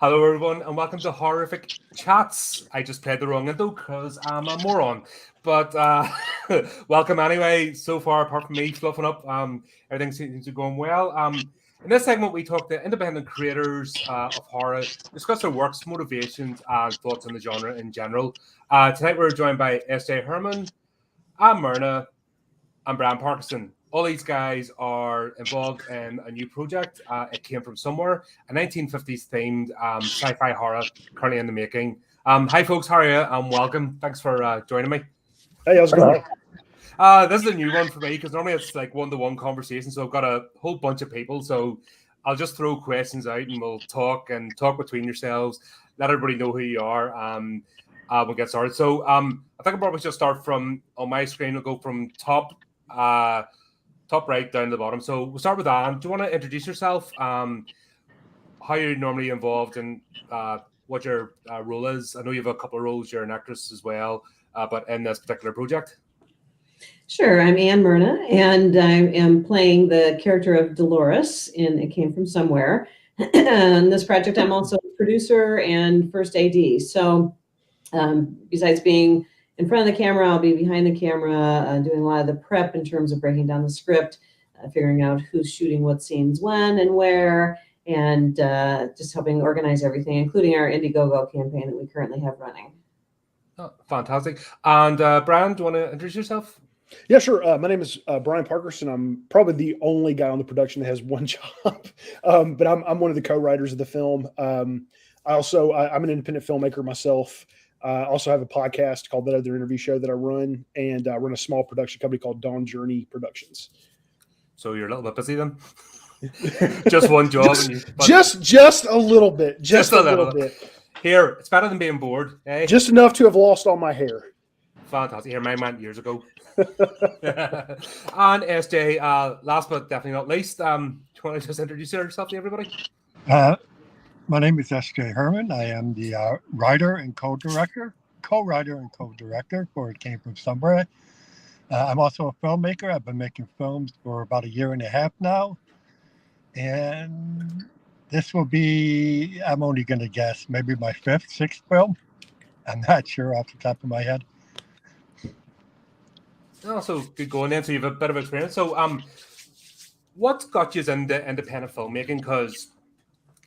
Hello, everyone, and welcome to Horrific Chats. I just played the wrong intro because I'm a moron, but welcome anyway. So far, apart from me fluffing up, everything seems to be going well. In this segment, we talk to independent creators of horror, discuss their works, motivations, and thoughts on the genre in general. Tonight, we're joined by S.J. Herman, and Myrna, and Bryan Parkerson. All these guys are involved in a new project. It came from somewhere, a 1950s themed sci-fi horror currently in the making. Hi, folks. How are you? Welcome. Thanks for joining me. Hey, how's it going? This is a new one for me because normally it's like one-to-one conversation. So I've got a whole bunch of people. So I'll just throw questions out and we'll talk between yourselves. Let everybody know who you are. We'll get started. So I think I'll probably just start from on my screen. We'll go from top right down to the bottom. So we'll start with Anne. Do you want to introduce yourself? How you're normally involved and what your role is? I know you have a couple of roles. You're an actress as well, but in this particular project. Sure. I'm Myrna, and I am playing the character of Dolores in It Came From Somewhere. In this project, I'm also a producer and first AD. So besides being in front of the camera, I'll be behind the camera, doing a lot of the prep in terms of breaking down the script, figuring out who's shooting what scenes when and where, and just helping organize everything, including our Indiegogo campaign that we currently have running. Oh, fantastic. And Bryan, do you want to introduce yourself? Yeah, sure. My name is Bryan Parkerson. I'm probably the only guy on the production that has one job, but I'm one of the co-writers of the film. I'm an independent filmmaker myself. I also have a podcast called That Other Interview Show that I run, and I run a small production company called Dawn Journey Productions. So you're a little bit busy then? Just one job? Just a little bit. Just a little bit. Here, it's better than being bored. Eh? Just enough to have lost all my hair. Fantastic. Here, mine went years ago. And SJ, last but definitely not least, do you want to just introduce yourself to everybody? My name is S.J. Herman. I am the writer and co-writer for It Came From Somewhere. I'm also a filmmaker. I've been making films for about 1.5 years now. And this will be, I'm only going to guess, maybe my 5th, 6th film. I'm not sure off the top of my head. Also, good going then. So you have a bit of experience. So what got you into independent filmmaking? Because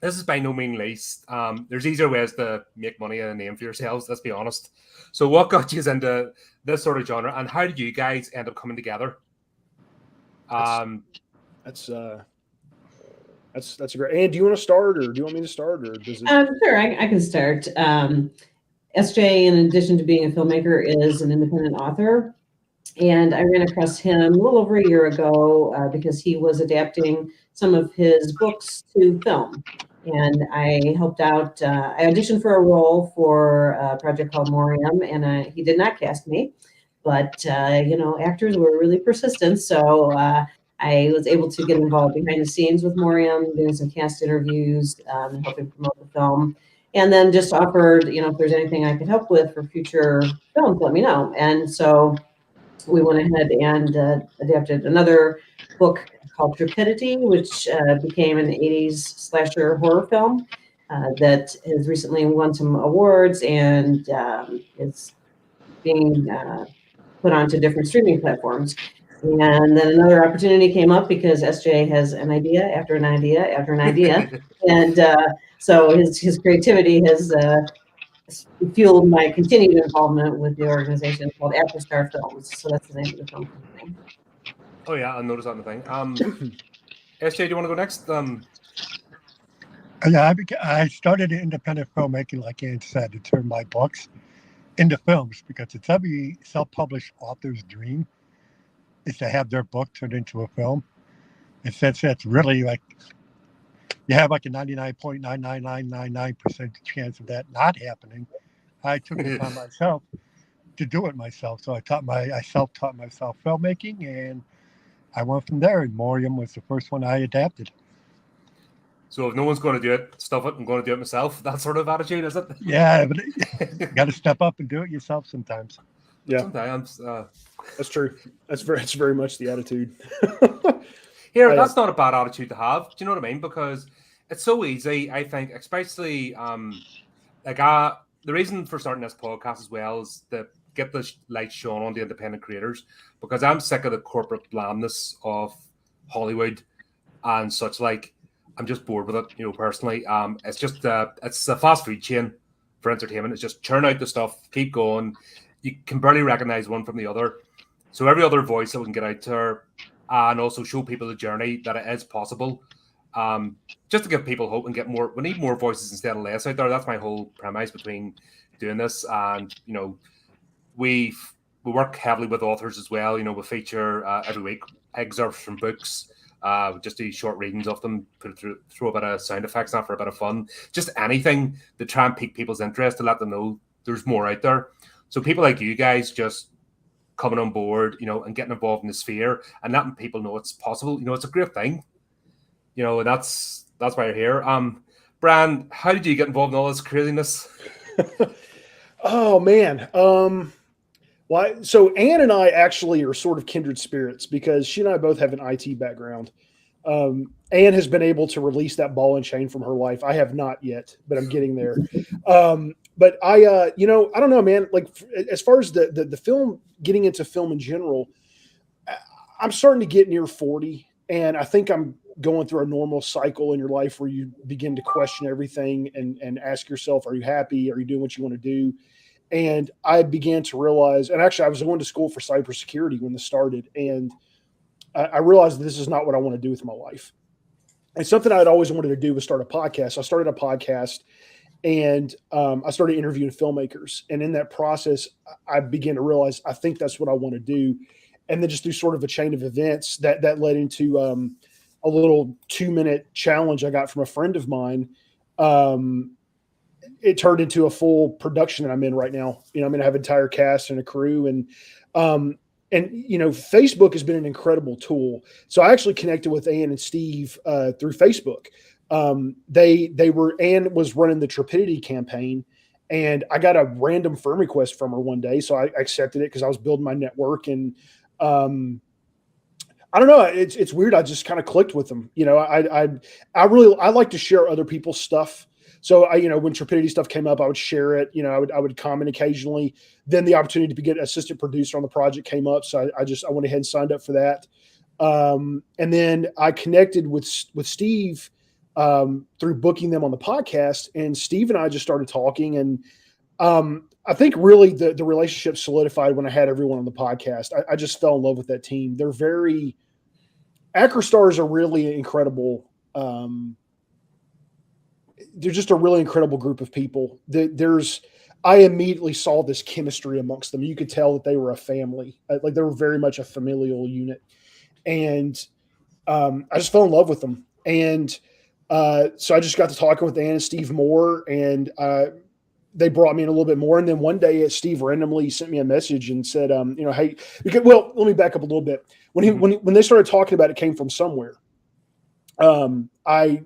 this is by no means least. There's easier ways to make money and a name for yourselves, let's be honest. So what got you into this sort of genre, and how did you guys end up coming together? That's a great. And do you want to start, or do you want me to start, or does it? Sure, I can start. SJ, in addition to being a filmmaker, is an independent author. And I ran across him a little over 1 year ago because he was adapting some of his books to film. And I helped out. I auditioned for a role for a project called Morium, and he did not cast me. But, actors were really persistent. So I was able to get involved behind the scenes with Morium, doing some cast interviews, helping promote the film. And then just offered, if there's anything I could help with for future films, let me know. And so we went ahead and adapted another book called Trepidity, which became an 80s slasher horror film that has recently won some awards and is being put onto different streaming platforms. And then another opportunity came up because SJ has an idea after an idea after an idea. And so his creativity has fueled my continued involvement with the organization called After Star Films. So that's the name of the film company. Oh yeah, I noticed on the thing. SJ, do you want to go next? Yeah, I started independent filmmaking, like Ann said, to turn my books into films, because it's every self-published author's dream is to have their book turned into a film. And since that's really like, you have like a 99.99999% chance of that not happening, I took it upon myself to do it myself. So I self-taught myself filmmaking, and I went from there. And Morium was the first one I adapted. So if no one's going to do it, stuff it, I'm going to do it myself. That sort of attitude, is it? Yeah, but you got to step up and do it yourself sometimes. Yeah, sometimes. That's true. That's very much the attitude. Here, that's not a bad attitude to have. Do you know what I mean? Because It's so easy, I think, especially the reason for starting this podcast as well is to get the light shown on the independent creators, because I'm sick of the corporate blandness of Hollywood and such. Like, I'm just bored with it, personally. It's just it's a fast food chain for entertainment. It's just churn out the stuff, keep going. You can barely recognize one from the other. So every other voice that we can get out there, and also show people the journey that it is possible. Just to give people hope and get more. We need more voices instead of less out there. That's my whole premise between doing this. And we work heavily with authors as well. We feature every week excerpts from books. We just do short readings of them, throw a bit of sound effects on for a bit of fun. Just anything to try and pique people's interest, to let them know there's more out there. So people like you guys just coming on board, and getting involved in the sphere and letting people know it's possible. It's a great thing. And that's why you're here. Bryan, how did you get involved in all this craziness? Oh man. So Anne and I actually are sort of kindred spirits because she and I both have an IT background. Anne has been able to release that ball and chain from her life. I have not yet, but I'm getting there. But I don't know, man, like as far as the film, getting into film in general, I'm starting to get near 40, and I think I'm going through a normal cycle in your life where you begin to question everything and ask yourself, are you happy? Are you doing what you want to do? And I began to realize, and actually I was going to school for cybersecurity when this started, and I realized that this is not what I want to do with my life. And something I'd always wanted to do was start a podcast. I started a podcast, and I started interviewing filmmakers. And in that process, I began to realize, I think that's what I want to do. And then just through sort of a chain of events that led into a little 2-minute challenge I got from a friend of mine. It turned into a full production that I'm in right now. I'm going to have an entire cast and a crew, and Facebook has been an incredible tool. So I actually connected with Ann and Steve through Facebook. Ann was running the Trepidity campaign, and I got a random friend request from her one day. So I accepted it because I was building my network, and I don't know. It's weird. I just kind of clicked with them. I like to share other people's stuff. So when Trepidity stuff came up, I would share it. I would comment occasionally. Then the opportunity to get assistant producer on the project came up, so I went ahead and signed up for that. And then I connected with Steve through booking them on the podcast, and Steve and I just started talking, and I think really the relationship solidified when I had everyone on the podcast. I just fell in love with that team. Acrostars are really incredible. They're just a really incredible group of people. I immediately saw this chemistry amongst them. You could tell that they were a family. Like they were very much a familial unit. And I just fell in love with them. And so I just got to talking with Ann and Steve more, and they brought me in a little bit more. And then one day Steve randomly sent me a message and said, hey, let me back up a little bit. When they started talking about it came from somewhere, I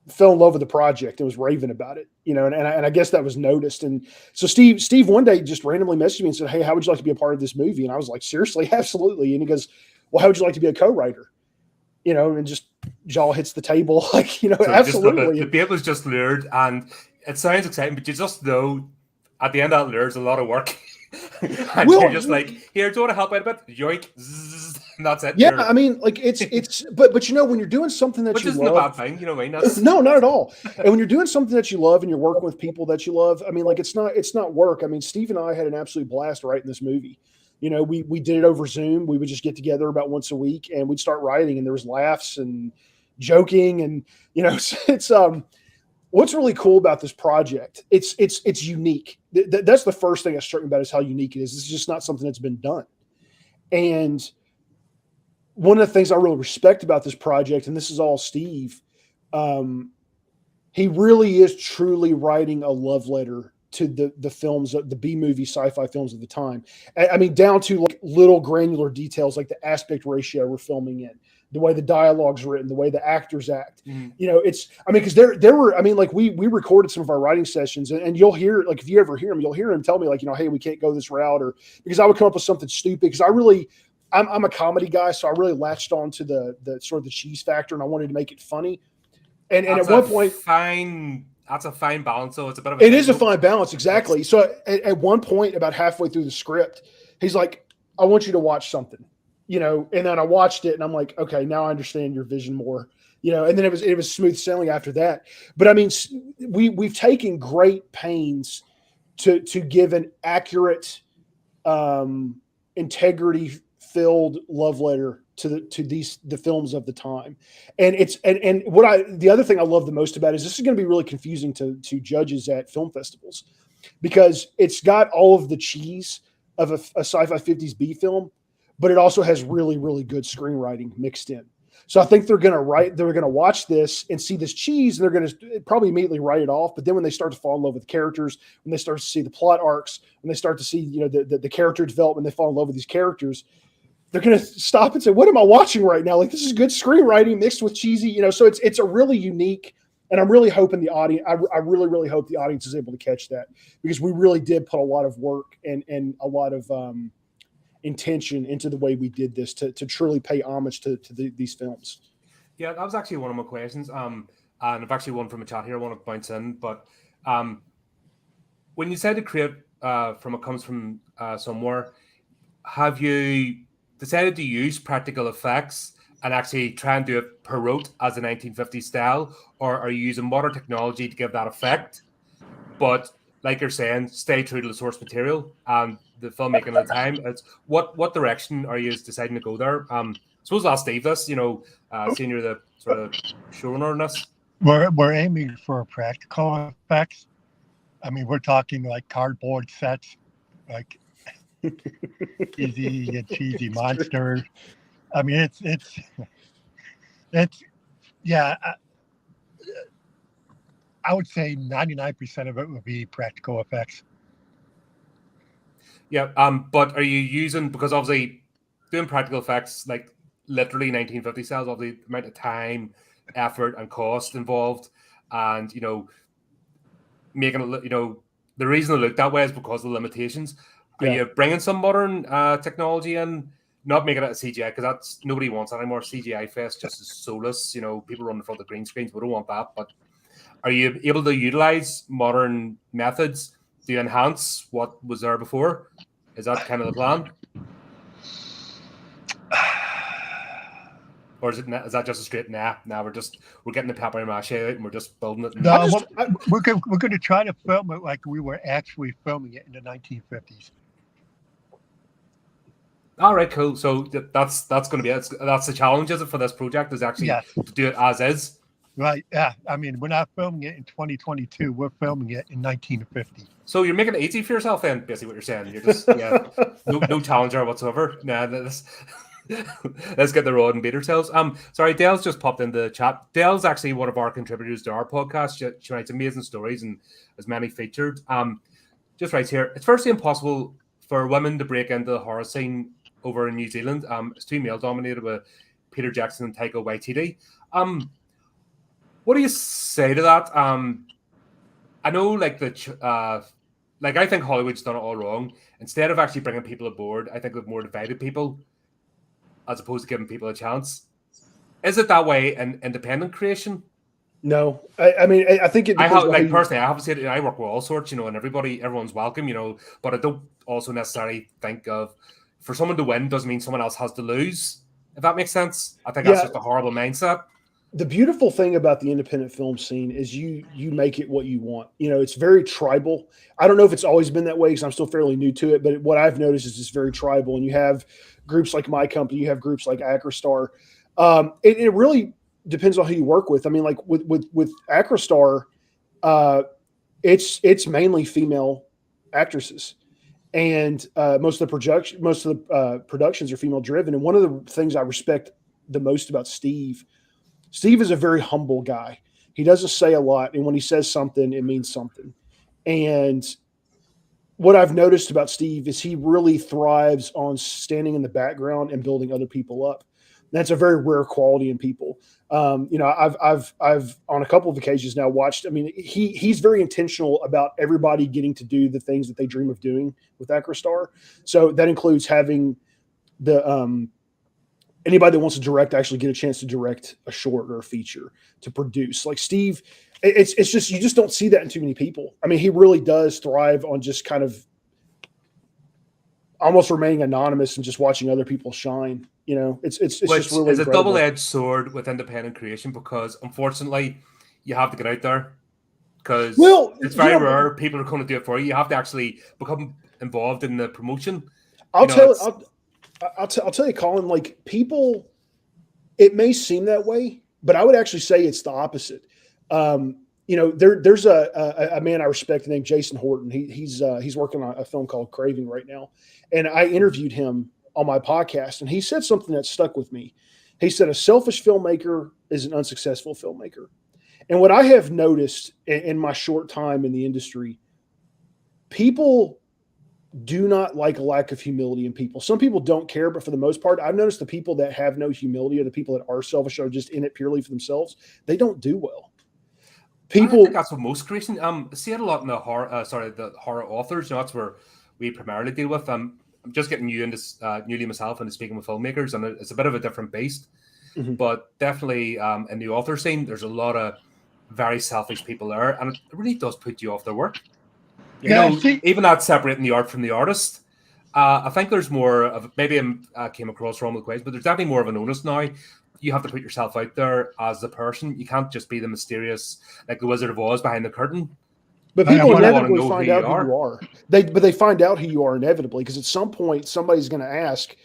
fell in love with the project and was raving about it, and I guess that was noticed. And so Steve one day just randomly messaged me and said, hey, how would you like to be a part of this movie? And I was like, seriously? Absolutely. And he goes, well, how would you like to be a co-writer? And just jaw hits the table. Like, so absolutely. The bait was just lured, and it sounds exciting, but you just know at the end of that lure is a lot of work. And you're just like, here, do you want to help out a bit? Yoink. Zzz, and that's it. Yeah, I mean, like but when you're doing something that which you isn't love, a bad thing, what I mean? No, not at all. And when you're doing something that you love and you're working with people that you love, I mean, like it's not work. I mean, Steve and I had an absolute blast writing this movie. We did it over Zoom. We would just get together about once a week and we'd start writing, and there was laughs and joking, and it's what's really cool about this project. It's unique. That's the first thing I struck me about is how unique it is. It's just not something that's been done. And one of the things I really respect about this project, and this is all Steve, he really is truly writing a love letter to the films, the B-movie sci-fi films of the time. I mean, down to like little granular details, like the aspect ratio we're filming in, the way the dialogue's written, the way the actors act. Because there were, like we recorded some of our writing sessions, and you'll hear, like, if you ever hear him, you'll hear him tell me, like, hey, we can't go this route, or because I would come up with something stupid, because I'm a comedy guy, so I really latched on to the sort of the cheese factor, and I wanted to make it funny. And That's at one point, that's a fine balance. So it's a bit of it is a fine balance, exactly. So at one point, about halfway through the script, he's like, "I want you to watch something," and then I watched it, and I'm like, "Okay, now I understand your vision more," And then it was smooth sailing after that. But I mean, we've taken great pains to give an accurate, integrity filled love letter to the films of the time. And the other thing I love the most about it is this is going to be really confusing to judges at film festivals, because it's got all of the cheese of a sci-fi 50s B film, but it also has really, really good screenwriting mixed in. So I think they're going to watch this and see this cheese, and they're going to probably immediately write it off. But then when they start to fall in love with the characters, when they start to see the plot arcs, when they start to see, the character development, they fall in love with these characters, they're going to stop and say, "What am I watching right now? Like, this is good screenwriting mixed with cheesy," So it's a really unique, and I'm really hoping the audience, I really, really hope the audience is able to catch that, because we really did put a lot of work and a lot of, intention into the way we did this to truly pay homage to these films. Yeah, that was actually one of my questions. And I've actually one from a chat here I want to bounce in. But when you said to create it comes from somewhere, have you decided to use practical effects and actually try and do it per rote as a 1950s style, or are you using modern technology to give that effect? But like you're saying, stay true to the source material and the filmmaking at the time. It's what direction are you deciding to go there? I suppose I'll ask Steve this, seeing you're the sort of showrunner in this. We're aiming for practical effects. I mean, we're talking like cardboard sets, like cheesy monsters. I mean, it's yeah. I would say 99% of it would be practical effects. Yeah, but are you using, because obviously doing practical effects, like literally 1950 styles, obviously the amount of time, effort, and cost involved, and making it, the reason it looked that way is because of the limitations. Are you bringing some modern technology in, not making it a CGI, because that's nobody wants that anymore. CGI fest just is soulless. People run in front of the green screens. We don't want that. But are you able to utilize modern methods to enhance what was there before? Is that kind of the plan? Or is that just a straight nah? We're getting the paper mache out and we're just building it. No, we're going to try to film it like we were actually filming it in the 1950s. All right, cool. So that's going to be it. That's the challenge, is it, for this project? Is actually to do it as is. Right. Yeah. I mean, we're not filming it in 2022. We're filming it in 1950. So you're making it easy for yourself, then, basically, what you're saying. You're just no challenger whatsoever. Nah, let's get the rod and beat ourselves. Sorry, Dale's just popped into the chat. Dale's actually one of our contributors to our podcast. She writes amazing stories and has many featured. Just writes here, it's firstly impossible for women to break into the horror scene over in New Zealand. It's too male dominated with Peter Jackson and Taika Waititi. What do you say to that? I know, I think Hollywood's done it all wrong. Instead of actually bringing people aboard, I think they've more divided people as opposed to giving people a chance. Is it that way in independent creation? No, I mean, I think it. Personally, I haven't seen it. I work with all sorts, and everyone's welcome, But I don't also necessarily think of, for someone to win doesn't mean someone else has to lose. If that makes sense, I think that's just a horrible mindset. The beautiful thing about the independent film scene is you make it what you want. It's very tribal. I don't know if it's always been that way because I'm still fairly new to it, but what I've noticed is it's very tribal. And you have groups like my company, you have groups like Acrostar. It really depends on who you work with. I mean, like with Acrostar, it's mainly female actresses, and most of the productions are female driven. And one of the things I respect the most about Steve is a very humble guy. He doesn't say a lot, and when he says something, it means something. And what I've noticed about Steve is he really thrives on standing in the background and building other people up. That's a very rare quality in people. I've on a couple of occasions now watched. I mean, he's very intentional about everybody getting to do the things that they dream of doing with Acrostar. So that includes having the anybody that wants to direct actually get a chance to direct a short or a feature, to produce. Like Steve, it's just, you just don't see that in too many people. I mean, he really does thrive on just kind of almost remaining anonymous and just watching other people shine. You know, it's Which just really is a incredible. double-edged sword with independent creation, because unfortunately you have to get out there, because it's very rare people are going to do it for you. You have to actually become involved in the promotion. I'll tell you, Colin, like, people, it may seem that way, but I would actually say it's the opposite. You know, there's a man I respect named Jason Horton. He's working on a film called Craving right now. And I interviewed him on my podcast, and he said something that stuck with me. He said, a selfish filmmaker is an unsuccessful filmmaker. And what I have noticed in my short time in the industry, people do not like a lack of humility in people. Some people don't care, but for the most part, I've noticed the people that have no humility, or the people that are selfish, are just in it purely for themselves, they don't do well. I think that's what most creation. See it a lot in the horror. The horror authors. You know, that's where we primarily deal with. I'm just getting new into newly myself into speaking with filmmakers, and it's a bit of a different beast. Mm-hmm. But definitely in the author scene, there's a lot of very selfish people there, and it really does put you off their work. Yeah, you know, even that separating the art from the artist. I think there's more of, maybe I came across wrong with the question, but there's definitely more of an onus now. You have to put yourself out there as the person. You can't just be the mysterious, like the Wizard of Oz behind the curtain. But people inevitably find out who you are. They find out who you are inevitably, because at some point somebody's going to ask,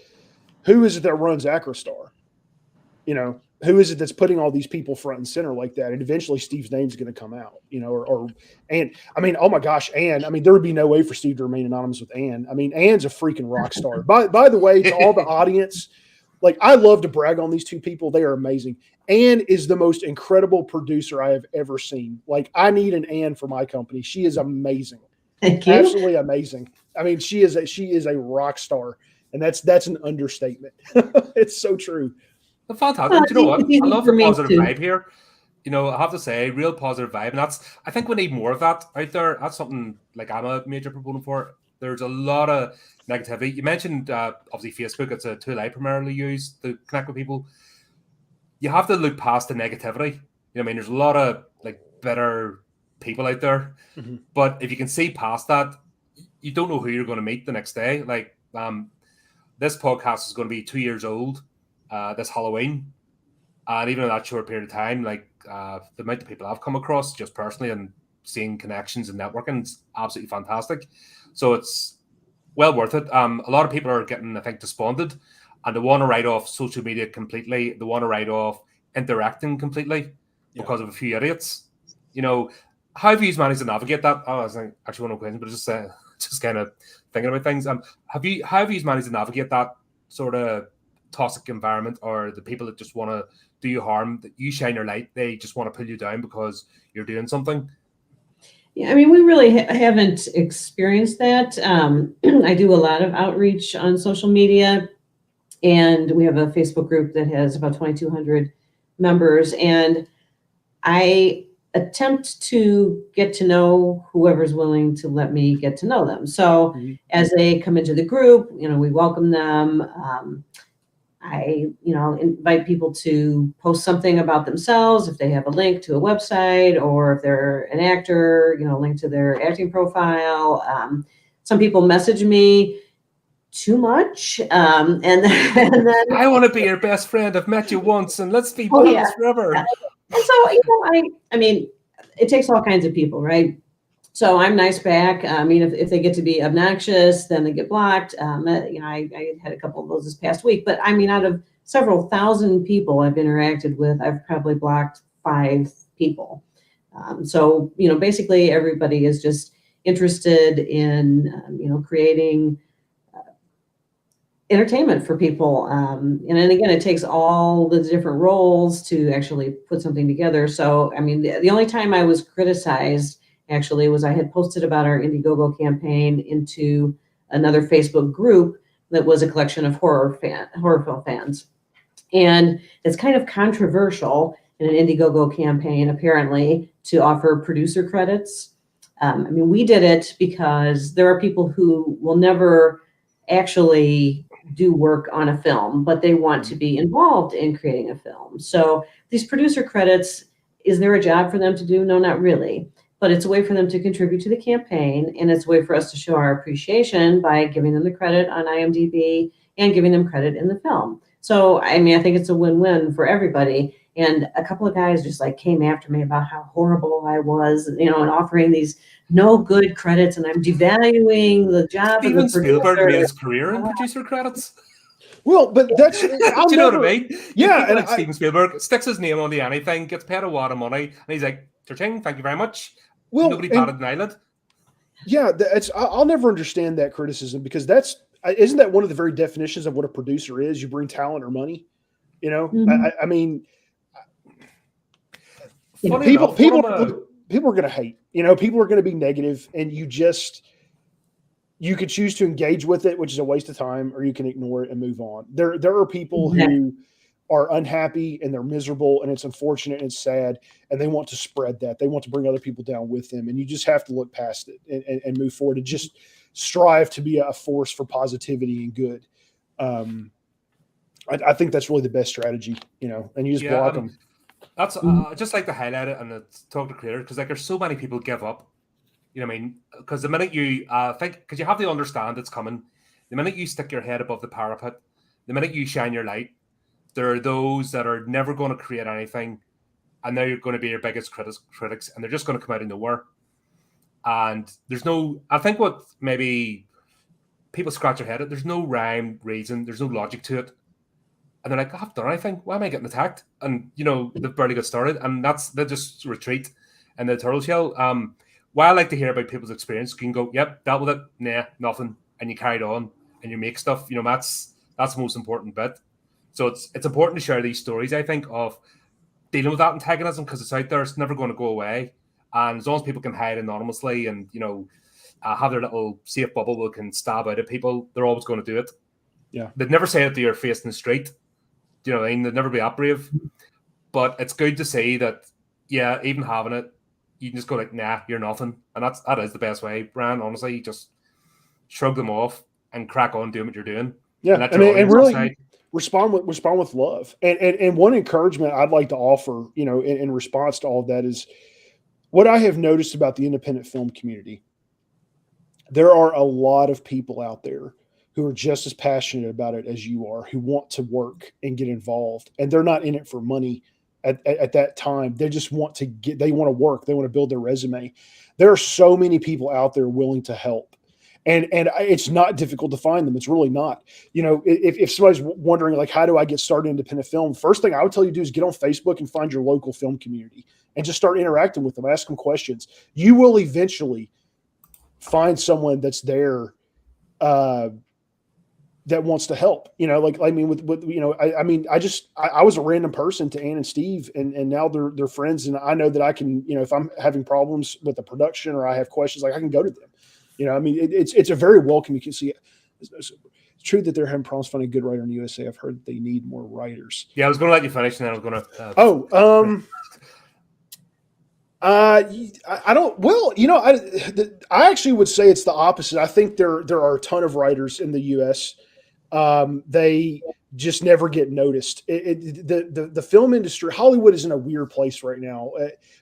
who is it that runs Acrostar? You know, who is it that's putting all these people front and center like that? And eventually Steve's name's going to come out, you know, and I mean, oh my gosh, Anne, I mean, there would be no way for Steve to remain anonymous with Anne. I mean, Anne's a freaking rock star. By the way, to all the audience, like, I love to brag on these two people. They are amazing. Anne is the most incredible producer I have ever seen. Like, I need an Anne for my company. She is amazing. Thank you. Absolutely amazing. I mean, she is a rock star, and that's an understatement. It's so true. Fantastic. You know what? I love the positive vibe here. You know, I have to say, real positive vibe. And I think we need more of that out there. That's something, like, I'm a major proponent for. There's a lot of negativity. You mentioned, obviously, Facebook. It's a tool I primarily use to connect with people. You have to look past the negativity. You know what I mean? There's a lot of, like, bitter people out there. Mm-hmm. But if you can see past that, you don't know who you're going to meet the next day. Like, this podcast is going to be 2 years old this Halloween. And even in that short period of time, like, the amount of people I've come across just personally and seeing connections and networking is absolutely fantastic. So it's well worth it. A lot of people are getting, I think, despondent, and they want to write off social media completely. They want to write off interacting completely because of a few idiots. You know, how have you managed to navigate that? Oh, I was like, actually one question, but just kind of thinking about things. How have you managed to navigate that sort of toxic environment, or the people that just want to do you harm, that you shine your light, they just want to pull you down because you're doing something? Yeah, I mean, we really haven't experienced that. I do a lot of outreach on social media, and we have a Facebook group that has about 2,200 members, and I attempt to get to know whoever's willing to let me get to know them. So as they come into the group, you know, we welcome them. I, you know, invite people to post something about themselves if they have a link to a website, or if they're an actor, you know, link to their acting profile. Some people message me too much, and then I want to be your best friend. I've met you once, and let's be pals forever. Yeah. And so, you know, I mean, it takes all kinds of people, right? So I'm nice back. I mean, if they get to be obnoxious, then they get blocked. You know, I had a couple of those this past week, but I mean, out of several thousand people I've interacted with, I've probably blocked 5 people. So, you know, basically everybody is just interested in, you know, creating entertainment for people. And then again, it takes all the different roles to actually put something together. So, I mean, the only time I was criticized actually was I had posted about our Indiegogo campaign into another Facebook group that was a collection of horror film fans. And it's kind of controversial in an Indiegogo campaign, apparently, to offer producer credits. I mean, we did it because there are people who will never actually do work on a film, but they want to be involved in creating a film. So these producer credits, is there a job for them to do? No, not really. But it's a way for them to contribute to the campaign, and it's a way for us to show our appreciation by giving them the credit on IMDb and giving them credit in the film. So, I mean, I think it's a win-win for everybody. And a couple of guys just like came after me about how horrible I was, and offering these no good credits, and I'm devaluing the job Steven of the Spielberg producer. made his career in producer credits. Well, but that's Do you know what I mean? Yeah, and like Steven Spielberg sticks his name on the anything, gets paid a lot of money, and he's like, "Cha-ching, thank you very much." well, Nobody batted an eyelid. Yeah, I'll never understand that criticism, because isn't that one of the very definitions of what a producer is? You bring talent or money. I mean, people are going to hate. People are going to be negative, and you could choose to engage with it, which is a waste of time, or you can ignore it and move on. There are people who are unhappy and they're miserable, and it's unfortunate and it's sad, and they want to spread that. They want to bring other people down with them, and you just have to look past it and move forward and just strive to be a force for positivity and good. I think that's really the best strategy, and you just block them. That's I just like to highlight it and talk to creators, because there's so many people give up. You know what I mean? Because the minute you because you have to understand it's coming. The minute you stick your head above the parapet, the minute you shine your light, there are those that are never going to create anything, and they're going to be your biggest critics, and they're just going to come out of nowhere. And I think what maybe people scratch their head at, there's no rhyme, reason, there's no logic to it. And they're like, I haven't done anything. Why am I getting attacked? And, they've barely got started. And they just retreat in the turtle shell. What I like to hear about people's experience, you can go, yep, dealt with it. Nah, nothing. And you carried on and you make stuff. That's the most important bit. So it's important to share these stories, I think, of dealing with that antagonism, because it's out there. It's never going to go away. And as long as people can hide anonymously and, have their little safe bubble that can stab out at people, they're always going to do it. Yeah. They'd never say it to your face in the street. Do you know what I mean? They'd never be that brave. But it's good to see that, yeah, even having it, you can just go like, nah, you're nothing. And that is the best way, Bryan. Honestly, you just shrug them off and crack on doing what you're doing. Yeah, and really respond with love. And one encouragement I'd like to offer, in response to all of that, is what I have noticed about the independent film community. There are a lot of people out there who are just as passionate about it as you are, who want to work and get involved, and they're not in it for money at that time. They just want to they want to work. They want to build their resume. There are so many people out there willing to help. And it's not difficult to find them. It's really not. If somebody's wondering, like, how do I get started in independent film? First thing I would tell you to do is get on Facebook and find your local film community and just start interacting with them. Ask them questions. You will eventually find someone that's there that wants to help. I was a random person to Ann and Steve, and now they're friends, and I know that I can, if I'm having problems with the production or I have questions, like, I can go to them. It's a very welcome. You can see it's true that they're having problems finding a good writer in the USA. I've heard they need more writers. Yeah, I was going to let you finish, and then I was going to. I don't. Well, I actually would say it's the opposite. I think there are a ton of writers in the U.S. They just never get noticed. The film industry, Hollywood, is in a weird place right now.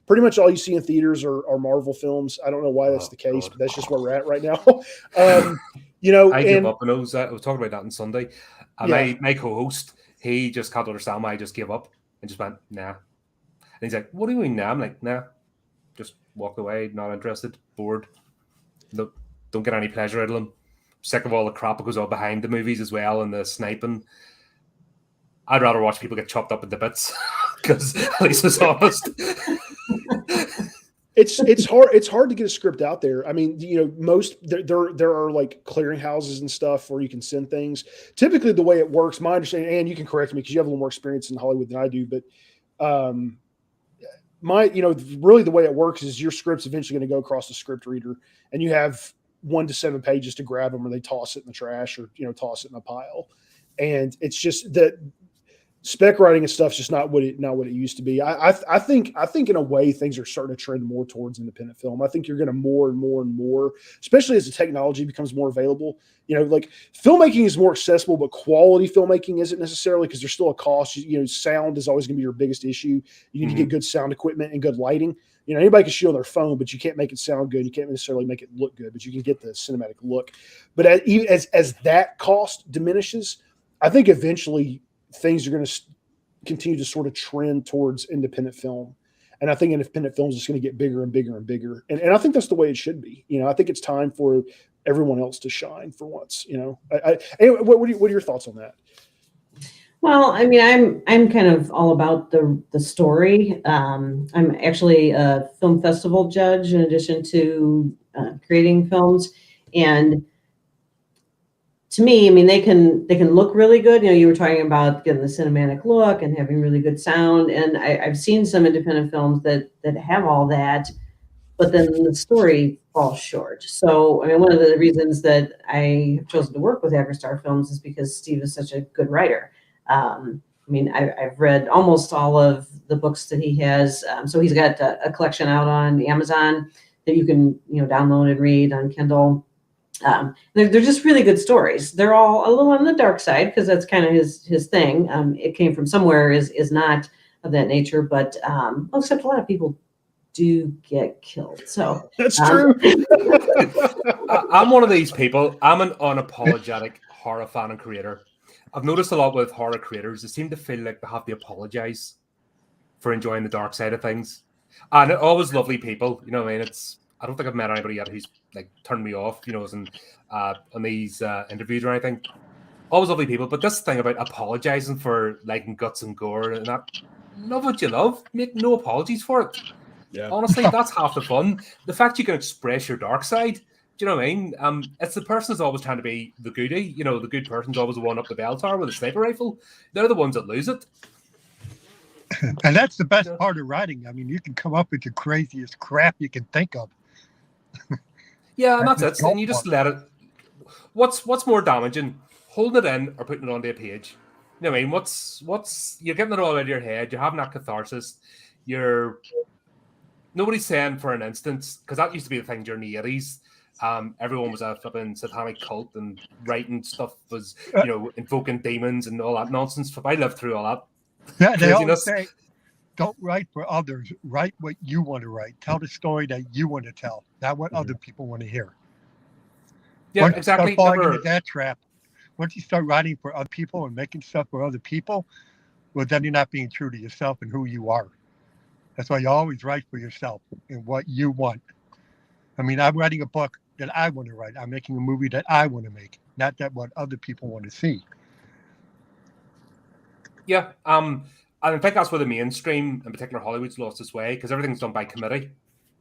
Pretty much all you see in theaters are Marvel films. I don't know why that's the case, but that's just where we're at right now. I give up, and I was talking about that on Sunday. My co-host, he just can't understand why I just gave up and just went, nah. And he's like, what do you mean now? I'm like, nah. Just walked away, not interested, bored. No, don't get any pleasure out of them. Sick of all the crap that goes on behind the movies as well, and the sniping. I'd rather watch people get chopped up into bits, because at least it's honest. It's hard. It's hard to get a script out there. I mean, most there are like clearinghouses and stuff where you can send things. Typically, the way it works, my understanding, and you can correct me because you have a little more experience in Hollywood than I do, but really the way it works is your script's eventually going to go across the script reader, and you have 1 to 7 pages to grab them, or they toss it in the trash, or toss it in a pile. And it's just that spec writing and stuff's just not what it used to be. I think in a way things are starting to trend more towards independent film. I think you're going to more and more, especially as the technology becomes more available. Like filmmaking is more accessible, but quality filmmaking isn't necessarily, because there's still a cost. Sound is always going to be your biggest issue. You need to get good sound equipment and good lighting. Anybody can shoot on their phone, but you can't make it sound good. You can't necessarily make it look good, but you can get the cinematic look. But as that cost diminishes, I think eventually things are going to continue to sort of trend towards independent film. And I think independent film is just going to get bigger and bigger and bigger. And I think that's the way it should be. I think it's time for everyone else to shine for once. Anyway, what are your thoughts on that? Well, I mean, I'm kind of all about the story. I'm actually a film festival judge in addition to creating films. And to me, I mean, they can look really good. You were talking about getting the cinematic look and having really good sound. And I've seen some independent films that have all that, but then the story falls short. So, I mean, one of the reasons that I have chosen to work with Star Films is because Steve is such a good writer. I mean, I've read almost all of the books that he has. So he's got a collection out on Amazon that you can, download and read on Kindle. They're just really good stories. They're all a little on the dark side because that's kind of his thing. It came from somewhere is not of that nature, but except a lot of people do get killed. So that's true. I'm one of these people. I'm an unapologetic horror fan and creator. I've noticed a lot with horror creators, they seem to feel like they have to apologize for enjoying the dark side of things. And always lovely people, what I mean? I don't think I've met anybody yet who's like turned me off, as in on these interviews or anything. Always lovely people, but this thing about apologizing for liking guts and gore and that, love what you love, make no apologies for it. Yeah. Honestly, that's half the fun. The fact you can express your dark side. Do you know what I mean? It's the person who's always trying to be the goodie. The good person's always the one up the bell tower with a sniper rifle. They're the ones that lose it. And that's the best part of writing. I mean, you can come up with the craziest crap you can think of. Yeah, and that's it. And you just let it. What's more damaging, holding it in or putting it onto a page? You know what I mean? What's you're getting it all out of your head. You're having that catharsis. Nobody's saying for an instance, because that used to be the thing during the 80s. Everyone was a flipping satanic cult and writing stuff was, invoking demons and all that nonsense. I lived through all that. Yeah, they always say, don't write for others. Write what you want to write. Tell the story that you want to tell, not what other people want to hear. Yeah, Once exactly. You start falling into that trap, once you start writing for other people and making stuff for other people, well, then you're not being true to yourself and who you are. That's why you always write for yourself and what you want. I mean, I'm writing a book that I want to write. I'm making a movie that I want to make, not that what other people want to see. Yeah, I think that's where the mainstream, in particular Hollywood's lost its way, because everything's done by committee.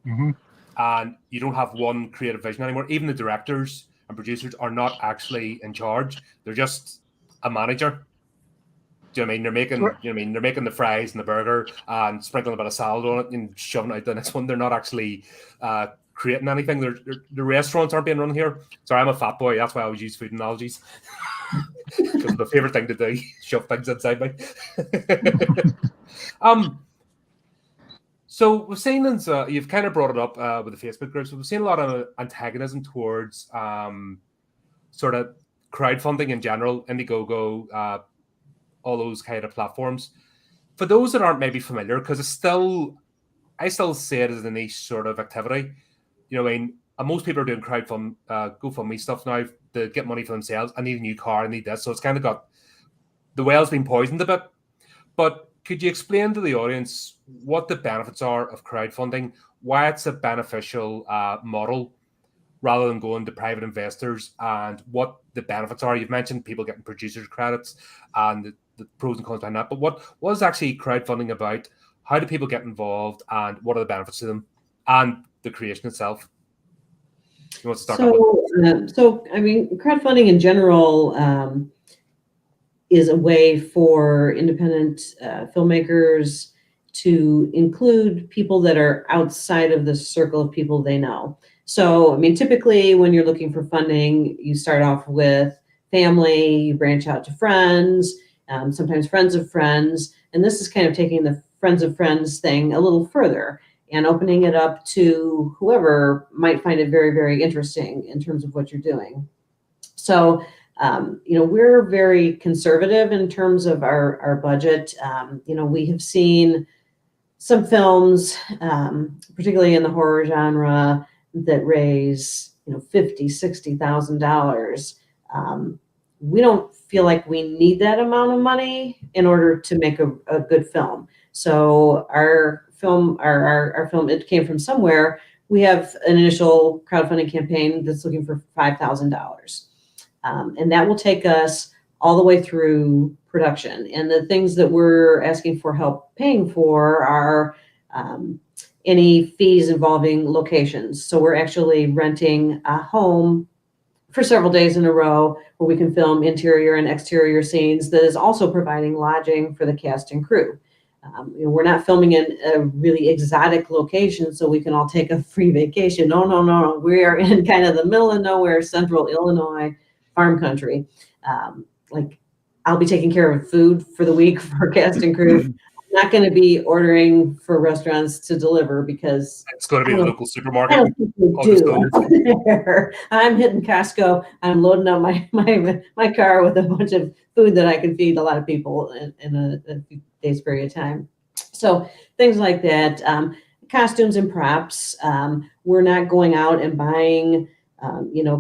Mm-hmm. And you don't have one creative vision anymore. Even the directors and producers are not actually in charge. They're just a manager. Do you know what I mean? They're making the fries and the burger and sprinkling a bit of salad on it and shoving it out the next one. They're not actually creating anything. The restaurants aren't being run here. Sorry, I'm a fat boy. That's why I always use food analogies. Because my favorite thing to do, shove things inside me. So we've seen, you've kind of brought it up with the Facebook groups. We've seen a lot of antagonism towards sort of crowdfunding in general, Indiegogo, all those kind of platforms. For those that aren't maybe familiar, because I still see it as a niche sort of activity. I mean, most people are doing GoFundMe stuff now to get money for themselves. I need a new car, I need this. So it's kind of got, the well's been poisoned a bit. But could you explain to the audience what the benefits are of crowdfunding, why it's a beneficial model rather than going to private investors, and what the benefits are? You've mentioned people getting producers credits and the pros and cons behind that. But what is actually crowdfunding about? How do people get involved, and what are the benefits to them and the creation itself? You want to start? So I mean, crowdfunding in general is a way for independent filmmakers to include people that are outside of the circle of people they know. So, I mean, typically when you're looking for funding, you start off with family, you branch out to friends, sometimes friends of friends. And this is kind of taking the friends of friends thing a little further and opening it up to whoever might find it very, very interesting in terms of what you're doing. So, we're very conservative in terms of our budget. We have seen some films, particularly in the horror genre, that raise, $50,000, $60,000. We don't feel like we need that amount of money in order to make a good film. So our film, our film, It Came From Somewhere, we have an initial crowdfunding campaign that's looking for $5,000. And that will take us all the way through production. And the things that we're asking for help paying for are any fees involving locations. So we're actually renting a home for several days in a row where we can film interior and exterior scenes that is also providing lodging for the cast and crew. We're not filming in a really exotic location so we can all take a free vacation. No. We are in kind of the middle of nowhere, central Illinois, farm country. I'll be taking care of food for the week for cast and crew. I'm not going to be ordering for restaurants to deliver because it's going to be the local supermarket. I don't think we do. I'm hitting Costco. I'm loading up my car with a bunch of food that I can feed a lot of people in a few days period of time. So things like that, costumes and props. We're not going out and buying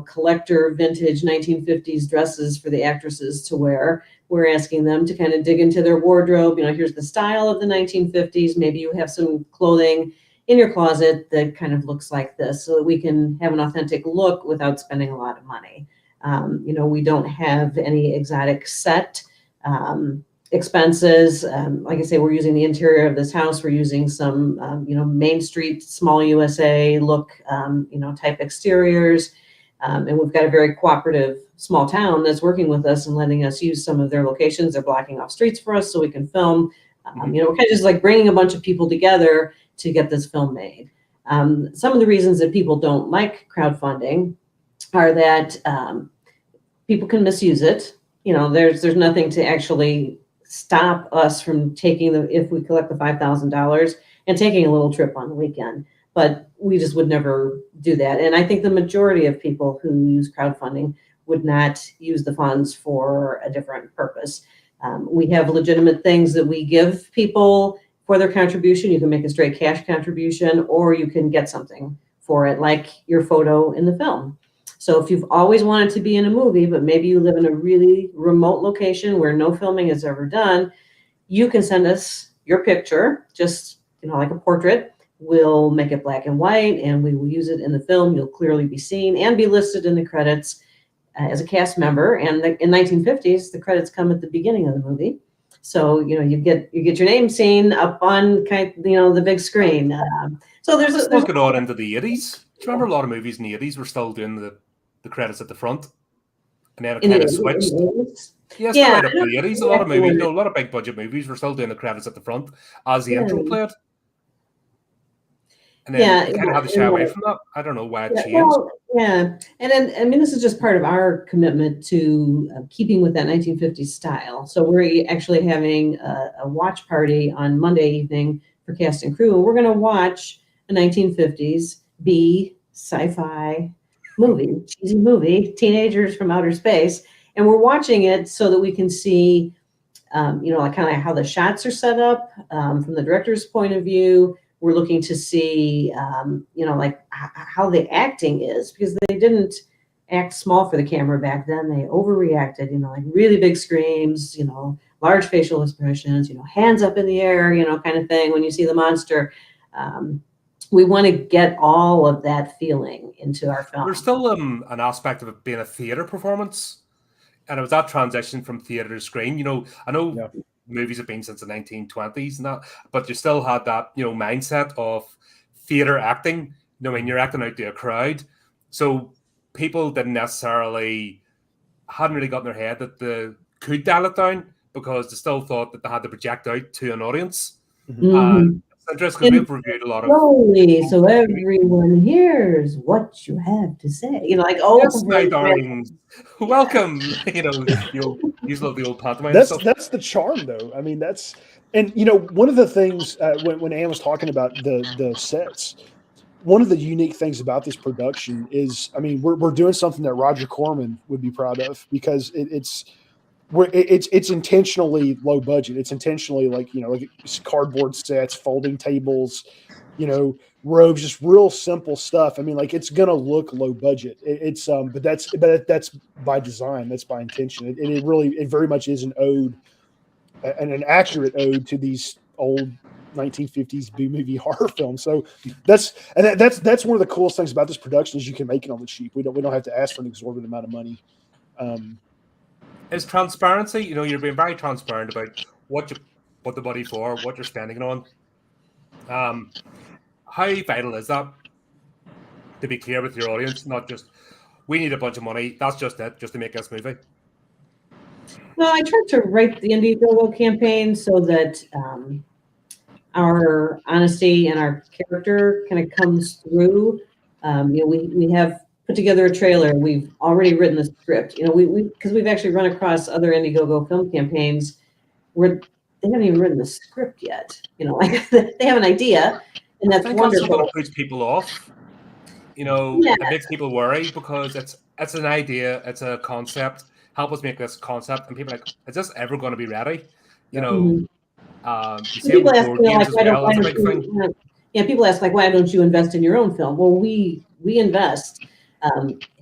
collector vintage 1950s dresses for the actresses to wear. We're asking them to kind of dig into their wardrobe. Here's the style of the 1950s. Maybe you have some clothing in your closet that kind of looks like this so that we can have an authentic look without spending a lot of money. We don't have any exotic set expenses. Like I say, we're using the interior of this house. We're using some, Main Street, small USA look, type exteriors. And we've got a very cooperative small town that's working with us and letting us use some of their locations. They're blocking off streets for us so we can film. We're kind of just like bringing a bunch of people together to get this film made. Some of the reasons that people don't like crowdfunding are that people can misuse it. There's nothing to actually stop us from if we collect the $5,000 and taking a little trip on the weekend, but we just would never do that. And I think the majority of people who use crowdfunding would not use the funds for a different purpose. We have legitimate things that we give people for their contribution. You can make a straight cash contribution, or you can get something for it, like your photo in the film. So if you've always wanted to be in a movie, but maybe you live in a really remote location where no filming is ever done, you can send us your picture, just, like a portrait. We'll make it black and white and we will use it in the film. You'll clearly be seen and be listed in the credits as a cast member. And in 1950s, the credits come at the beginning of the movie. So, you get your name seen up on the big screen. So there's going on into the 80s. Do you remember a lot of movies in the 80s were still doing the credits at the front? And then it kind of switched. Yes, right up to the 80s. A lot of movies, a lot of big budget movies were still doing the credits at the front as the intro played. And then kind of had to shy away from that. I don't know why it changed. Well, and then, this is just part of our commitment to keeping with that 1950s style. So we're actually having a watch party on Monday evening for cast and crew. And we're going to watch a 1950s B sci-fi movie, cheesy movie, teenagers from outer space. And we're watching it so that we can see, like kind of how the shots are set up from the director's point of view. We're looking to see, like how the acting is, because they didn't act small for the camera back then. They overreacted, like really big screams, large facial expressions, hands up in the air, kind of thing when you see the monster. We want to get all of that feeling into our film. There's still an aspect of it being a theater performance. And it was that transition from theater to screen. I know movies have been since the 1920s and that, but you still had that, mindset of theater acting. When you're acting out to a crowd. So people hadn't really got in their head that they could dial it down because they still thought that they had to project out to an audience. And interesting because we've reviewed a lot of. Slowly, so everyone hears what you have to say. Like, oh, yes, my darlings, welcome. You'll use the old pantomime That's stuff. the charm, though. I mean, and one of the things when Anne was talking about the sets, one of the unique things about this production is, I mean, we're doing something that Roger Corman would be proud of, because it's intentionally low budget. It's intentionally like cardboard sets, folding tables, robes, just real simple stuff. I mean, like, it's gonna look low budget. But that's by design. That's by intention. It very much is an ode, and an accurate ode to these old 1950s B movie horror films. So that's one of the coolest things about this production, is you can make it on the cheap. We don't have to ask for an exorbitant amount of money. Is transparency. You're being very transparent about what you put the money for, what you're spending it on. How vital is that to be clear with your audience? Not just, we need a bunch of money, that's just it, just to make this movie. Well, I tried to write the Indiegogo campaign so that our honesty and our character kind of comes through. We have put together a trailer. We've already written the script. Because we've actually run across other Indiegogo film campaigns where they haven't even written the script yet. Like, they have an idea, and that's wonderful. That's something that puts people off. It makes people worry, because it's an idea, it's a concept. Help us make this concept, and people are like, is this ever going to be ready? People ask, people ask, like, why don't you invest in your own film? Well, we invest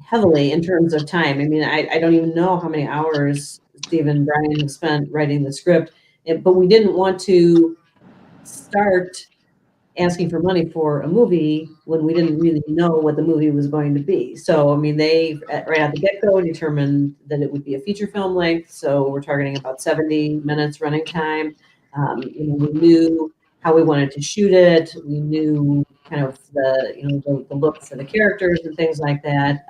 heavily in terms of time. I mean, I don't even know how many hours Steve and Bryan have spent writing the script, but we didn't want to start asking for money for a movie when we didn't really know what the movie was going to be. So, I mean, they, right at the get-go, determined that it would be a feature film length. So we're targeting about 70 minutes running time. We knew how we wanted to shoot it. We knew kind of the look for the characters and things like that.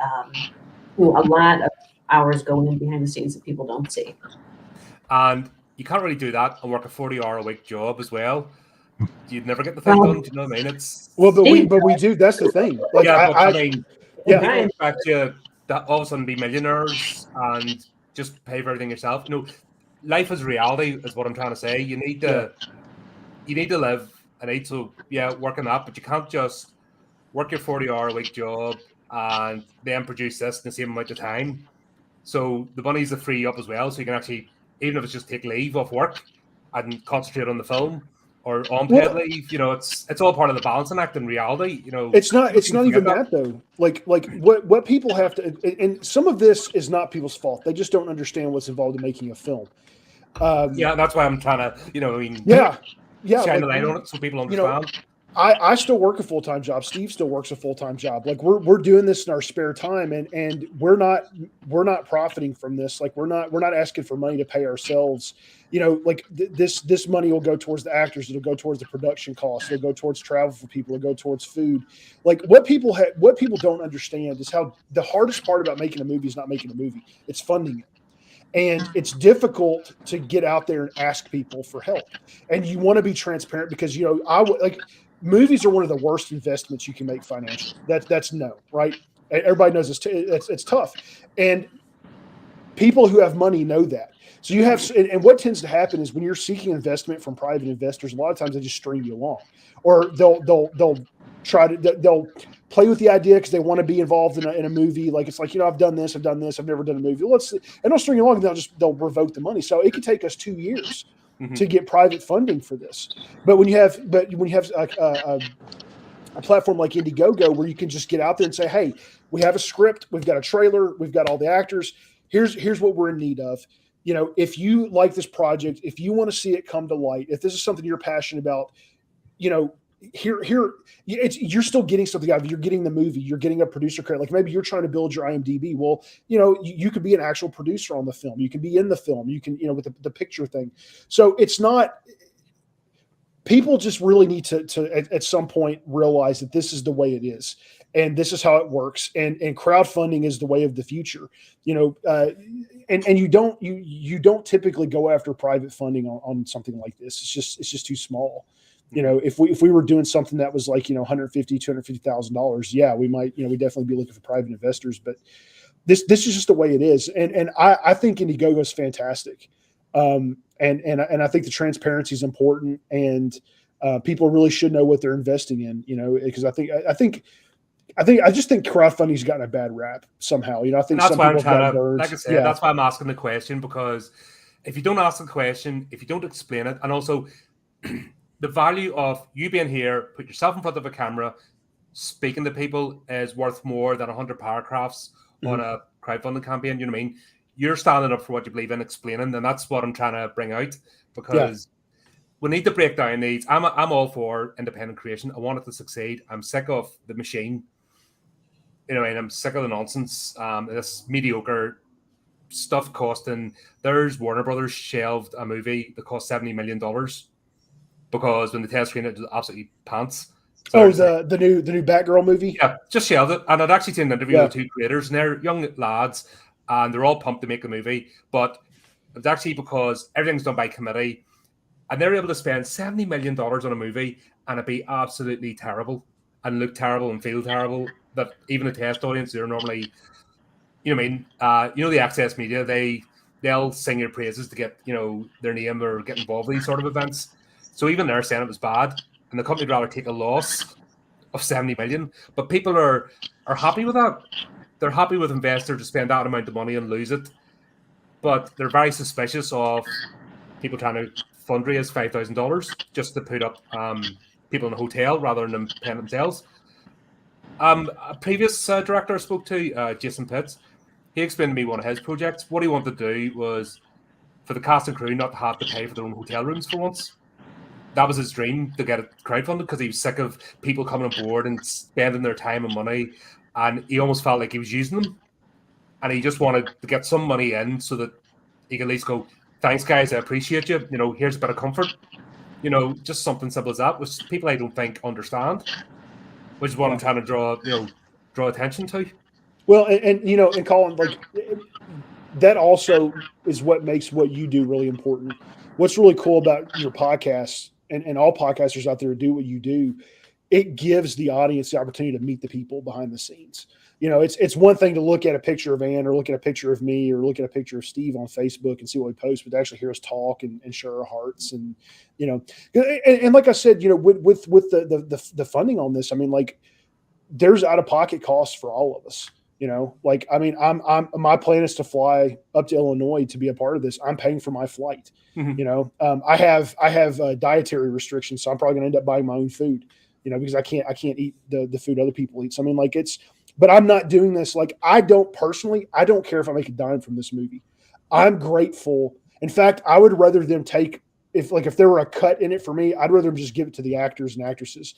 A lot of hours going in behind the scenes that people don't see. And you can't really do that and work a 40-hour-a-week job as well. You'd never get the thing done. Do you know what I mean? It's but we do. That's the thing. Like, people expect you to all of a sudden be millionaires and just pay for everything yourself. Life is reality, is what I'm trying to say. You need to live and eat. So work on that, but you can't just work your 40-hour-a-week job and then produce this in the same amount of time. So the money's to free up as well, so you can actually, even if it's just take leave off work and concentrate on the film. Or unpaid leave, it's all part of the balancing act in reality. It's not even that though. Like what people have to, and some of this is not people's fault. They just don't understand what's involved in making a film. That's why I'm trying to, shine the light on it so people understand. I still work a full-time job. Steve still works a full-time job. Like, we're doing this in our spare time, and we're not profiting from this. Like, we're not asking for money to pay ourselves. This money will go towards the actors. It'll go towards the production costs. It'll go towards travel for people. It'll go towards food. Like, what people don't understand is how the hardest part about making a movie is not making a movie. It's funding it. And it's difficult to get out there and ask people for help. And you want to be transparent, because, movies are one of the worst investments you can make financially. That's no, right? Everybody knows it's tough. And people who have money know that. So you have, and what tends to happen is when you're seeking investment from private investors, a lot of times they just string you along, or they'll play with the idea because they want to be involved in a movie. Like, it's like, I've done this, I've never done a movie. And they'll string you along, and they'll revoke the money. So it could take us 2 years to get private funding for this. But when you have a platform like Indiegogo, where you can just get out there and say, hey, we have a script, we've got a trailer, we've got all the actors, here's what we're in need of. If you like this project, if you want to see it come to light, if this is something you're passionate about, you're still getting something out of it. You're getting the movie, you're getting a producer credit. Like, maybe you're trying to build your IMDb. Well, you could be an actual producer on the film. You can be in the film. You can, with the picture thing. So it's not, people just really need to at some point realize that this is the way it is, and this is how it works. And crowdfunding is the way of the future, and you don't typically go after private funding on something like this. It's just too small. You know, if we were doing something that was like, you know, $150,000-$250,000, yeah, we might, you know, we definitely be looking for private investors. But this is just the way it is, and I think Indiegogo is fantastic, and I think the transparency is important, and people really should know what they're investing in, you know, because I just think crowdfunding's gotten a bad rap somehow. You know, I think that's some why I'm people have trying gotten to, burned. like I said, Yeah. that's why I'm asking the question, because if you don't ask the question, if you don't explain it, and also the value of you being here, put yourself in front of a camera, speaking to people is worth more than 100 paragraphs on a crowdfunding campaign. You know what I mean? You're standing up for what you believe in, explaining, and that's what I'm trying to bring out, because we need to break down these. I'm all for independent creation. I want it to succeed. I'm sick of the machine. You know, and I'm sick of the nonsense. This mediocre stuff costing. There's Warner Brothers shelved a movie that cost $70 million because when the test screen it was absolutely pants. So the new Batgirl movie. Yeah, just shelved it. And I'd actually seen an interview with the two creators, and they're young lads, and they're all pumped to make a movie. But it's actually because everything's done by committee, and they're able to spend $70 million on a movie and it be absolutely terrible and look terrible and feel terrible. That even the test audience, they're normally, you know what I mean? You know, the access media, they'll sing your praises to get, you know, their name or get involved in these sort of events. So even they're saying it was bad, and the company would rather take a loss of 70 million. But people are happy with that. They're happy with investors to spend that amount of money and lose it. But they're very suspicious of people trying to fundraise $5,000 just to put up people in a hotel rather than paying themselves. A previous director I spoke to, Jason Pitts, he explained to me one of his projects. What he wanted to do was for the cast and crew not to have to pay for their own hotel rooms for once. That was his dream, to get it crowdfunded, because he was sick of people coming on board and spending their time and money, and he almost felt like he was using them. And he just wanted to get some money in so that he could at least go, thanks guys, I appreciate you. You know, here's a bit of comfort. You know, just something simple as that, which people I don't think understand, which is what I'm trying to draw attention to. Well, and you know, and Colin, like that also is what makes what you do really important. What's really cool about your podcast, and all podcasters out there who do what you do, it gives the audience the opportunity to meet the people behind the scenes. You know, it's one thing to look at a picture of Ann, or look at a picture of me, or look at a picture of Steve on Facebook and see what we post, but to actually hear us talk and share our hearts. And, you know, and like I said, you know, with the funding on this, I mean, like there's out of pocket costs for all of us. You know, like, I mean, my plan is to fly up to Illinois to be a part of this. I'm paying for my flight. You know, I have dietary restrictions, so I'm probably gonna end up buying my own food, you know, because I can't eat the food other people eat. So I mean, like, but I'm not doing this. Like, I don't care if I make a dime from this movie. I'm grateful. In fact, I would rather them take, if there were a cut in it for me, I'd rather them just give it to the actors and actresses,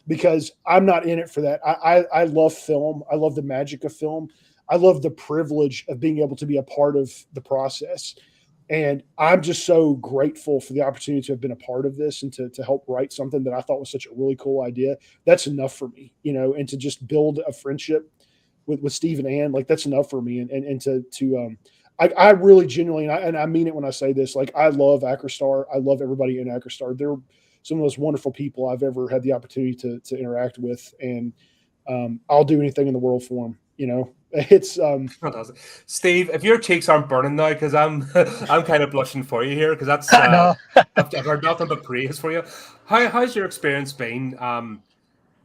because I'm not in it for that. I love film. I love the magic of film. I love the privilege of being able to be a part of the process. And I'm just so grateful for the opportunity to have been a part of this, and to help write something that I thought was such a really cool idea. That's enough for me, you know, and to just build a friendship with Steve and Ann, like that's enough for me. I really genuinely, and I mean it when I say this, like I love Acrostar. I love everybody in Acrostar. They're some of those wonderful people I've ever had the opportunity to interact with. And I'll do anything in the world for them. You know, it's fantastic. Steve, if your cheeks aren't burning now, because I'm kind of blushing for you here, because that's I've heard nothing but praise for you. How's your experience been?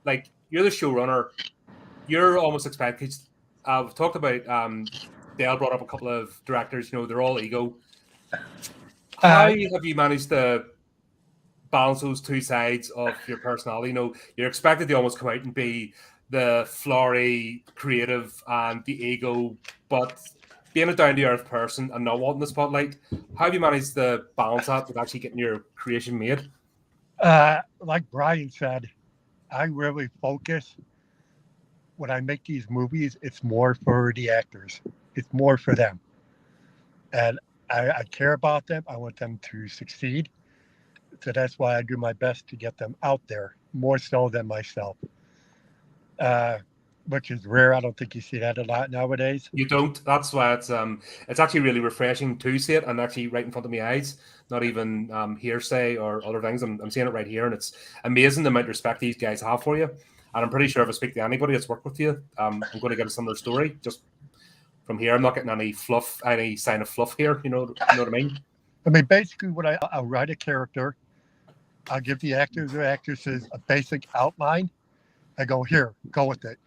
Like, you're the showrunner, you're almost expected. We've talked about Dale brought up a couple of directors. You know, they're all ego. How have you managed to balance those two sides of your personality? You know, you're expected to almost come out and be the flowery, creative, and the ego, but being a down-to-earth person and not wanting the spotlight. How have you managed to balance that with actually getting your creation made? Like Bryan said, I really focus when I make these movies. It's more for the actors. It's more for them. And I care about them. I want them to succeed. So that's why I do my best to get them out there, more so than myself. which is rare. I don't think you see that a lot nowadays. You don't. That's why it's actually really refreshing to see it and actually right in front of my eyes. Not even hearsay or other things. I'm seeing it right here, and it's amazing the amount of respect these guys have for you. And I'm pretty sure if I speak to anybody that's worked with you, I'm going to get a similar story. Just from here, I'm not getting any sign of fluff here. You know what I mean? I mean, basically, I'll write a character. I'll give the actors or actresses a basic outline. I go, here, go with it.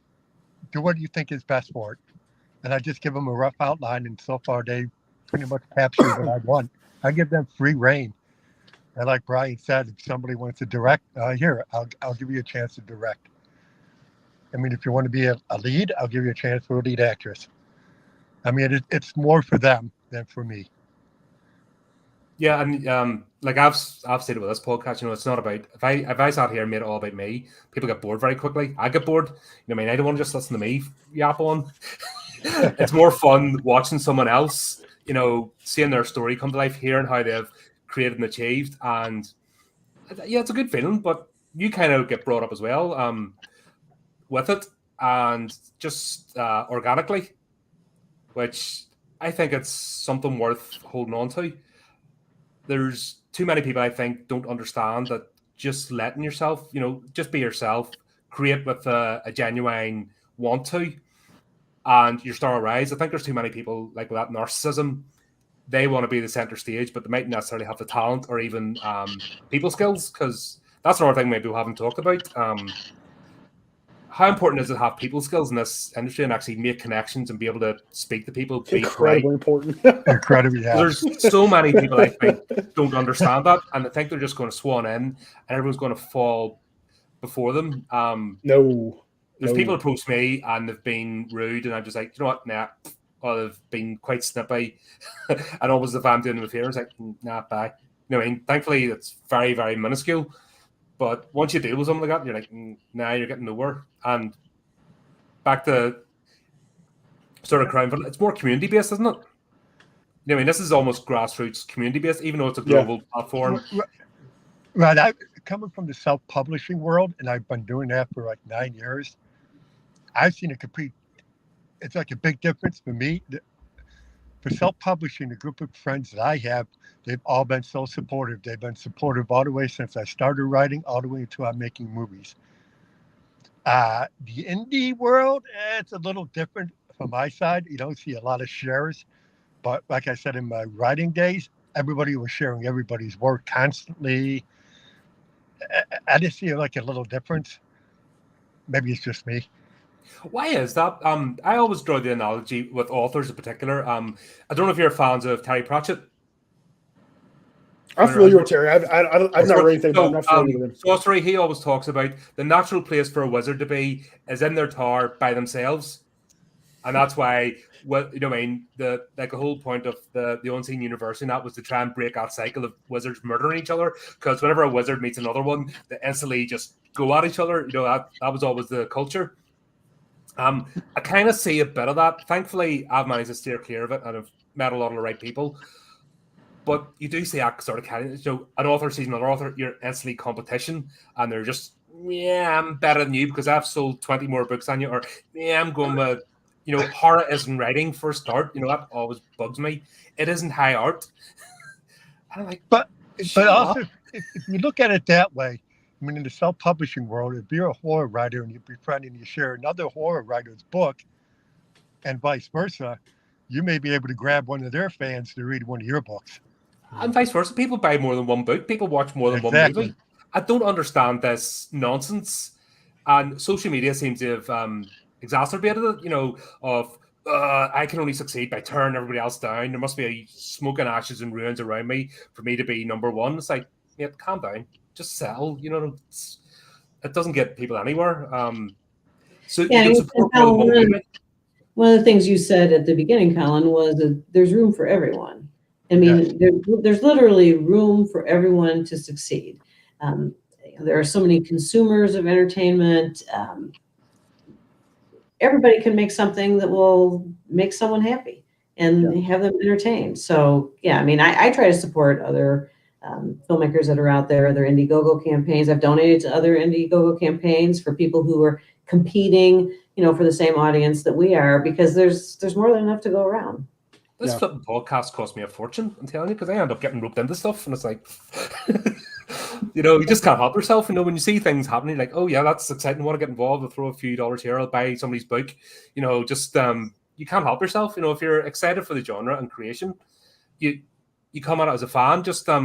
Do what you think is best for it. And I just give them a rough outline, and so far they pretty much capture what I want. I give them free reign. And like Bryan said, if somebody wants to direct, here, I'll give you a chance to direct. I mean, if you want to be a lead, I'll give you a chance for a lead actress. I mean, it's more for them than for me. Yeah, and like I've said it with this podcast, you know, it's not about if I sat here and made it all about me, people get bored very quickly. I get bored. You know what I mean? I don't want to just listen to me yap on. It's more fun watching someone else, you know, seeing their story come to life, hearing how they've created and achieved. And yeah, it's a good feeling, but you kind of get brought up as well with it and just organically, which I think it's something worth holding on to. There's too many people, I think, don't understand that just letting yourself, you know, just be yourself, create with a genuine want to, and your star will rise. I think there's too many people like with that narcissism. They want to be the center stage, but they might not necessarily have the talent or even people skills, because that's another thing maybe we haven't talked about. How important is it to have people skills in this industry and actually make connections and be able to speak to people? Incredibly important. Incredibly, yeah. There's so many people I think don't understand that, and I think they're just going to swan in, and everyone's going to fall before them. There's people approach me and they've been rude, and I'm just like, you know what, nah. Or they've been quite snippy, and always if I'm doing them a favor, it's like, nah, bye. You know what I mean? Thankfully, it's very, very minuscule. But once you deal with something like that, you're like, nah, you're getting nowhere. And back to sort of crime, it's more community based, isn't it? You know what I mean? This is almost grassroots community based, even though it's a global platform. Right. Coming from the self-publishing world, and I've been doing that for like 9 years, I've seen a complete, it's like a big difference for me. For self-publishing, the group of friends that I have, they've all been so supportive. They've been supportive all the way since I started writing, all the way until I'm making movies. The indie world, it's a little different from my side. You don't see a lot of shares. But like I said, in my writing days, everybody was sharing everybody's work constantly. I just see like a little difference. Maybe it's just me. Why is that? I always draw the analogy with authors in particular. I don't know if you're fans of Terry Pratchett. I'm familiar with Terry. I've not read anything about him. I'm not familiar with him. Sorcery, he always talks about the natural place for a wizard to be is in their tower by themselves. And that's why, well, you know what I mean, the whole point of the Unseen University, and that was to try and break that cycle of wizards murdering each other. Because whenever a wizard meets another one, they instantly just go at each other. You know, that was always the culture. I kind of see a bit of that. Thankfully, I've managed to steer clear of it, and I've met a lot of the right people. But you do see that sort of kind of, you know, an author sees another author, you're instantly competition, and they're just, yeah, I'm better than you because I've sold 20 more books than you, or yeah, I'm going with, you know, horror isn't writing for a start. You know, that always bugs me. It isn't high art. I'm like, but also, if you look at it that way, I mean, in the self-publishing world, if you're a horror writer and you befriend and you share another horror writer's book, and vice versa, you may be able to grab one of their fans to read one of your books. And vice versa. People buy more than one book. People watch more than one movie. I don't understand this nonsense. And social media seems to have exacerbated it, you know, of I can only succeed by turning everybody else down. There must be a smoke and ashes and ruins around me for me to be number one. It's like, yeah, calm down. Just sell. You know, it doesn't get people anywhere. So yeah, you can support one of the things you said at the beginning, Colin, was that there's room for everyone. I mean, there's literally room for everyone to succeed. There are so many consumers of entertainment. Everybody can make something that will make someone happy and have them entertained. So, yeah, I mean, I try to support other filmmakers that are out there, their Indiegogo campaigns. I've donated to other Indiegogo campaigns for people who are competing, for the same audience that we are, because there's more than enough to go around. This flipping podcast cost me a fortune, I'm telling you, because I end up getting roped into stuff, and it's like, you just can't help yourself. When you see things happening, like, oh yeah, that's exciting, I want to get involved, I'll throw a few dollars here, I'll buy somebody's book, you can't help yourself. If you're excited for the genre and creation, you come at it as a fan. Just I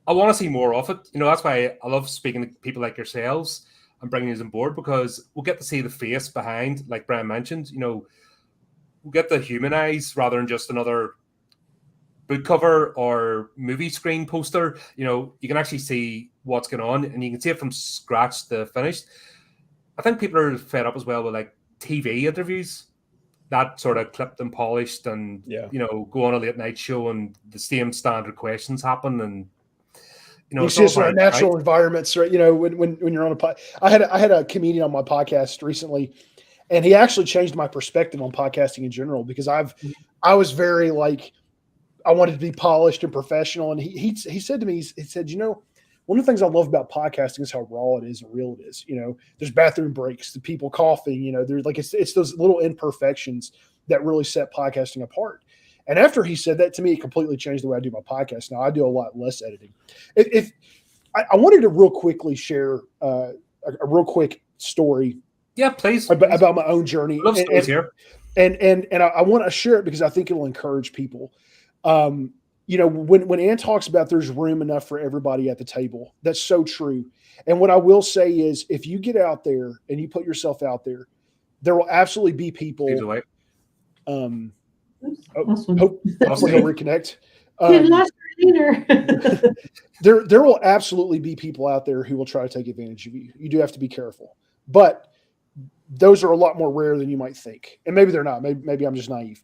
want to see more of it. That's why I love speaking to people like yourselves and bringing you on board, because we'll get to see the face behind, like Bryan mentioned. We'll get to humanize rather than just another book cover or movie screen poster. You can actually see what's going on, and you can see it from scratch to finished. I think people are fed up as well with like TV interviews, that sort of clipped and polished, and go on a late night show and the same standard questions happen, and it's just sort of natural environments, right? When you're on I had a comedian on my podcast recently, and he actually changed my perspective on podcasting in general, because I was very like, I wanted to be polished and professional, and he said to me, he said, one of the things I love about podcasting is how raw it is and real it is. There's bathroom breaks, the people coughing, there's like, it's those little imperfections that really set podcasting apart. And after he said that to me, it completely changed the way I do my podcast. Now I do a lot less editing. If I wanted to real quickly share a real quick story. Yeah, please. About my own journey. Love stories here. And I want to share it because I think it'll encourage people. When Ann talks about there's room enough for everybody at the table, that's so true. And what I will say is, if you get out there and you put yourself out there, there will absolutely be people. Awesome. Hopefully he'll reconnect. There will absolutely be people out there who will try to take advantage of you. You do have to be careful, but those are a lot more rare than you might think. And maybe they're not. Maybe I'm just naive.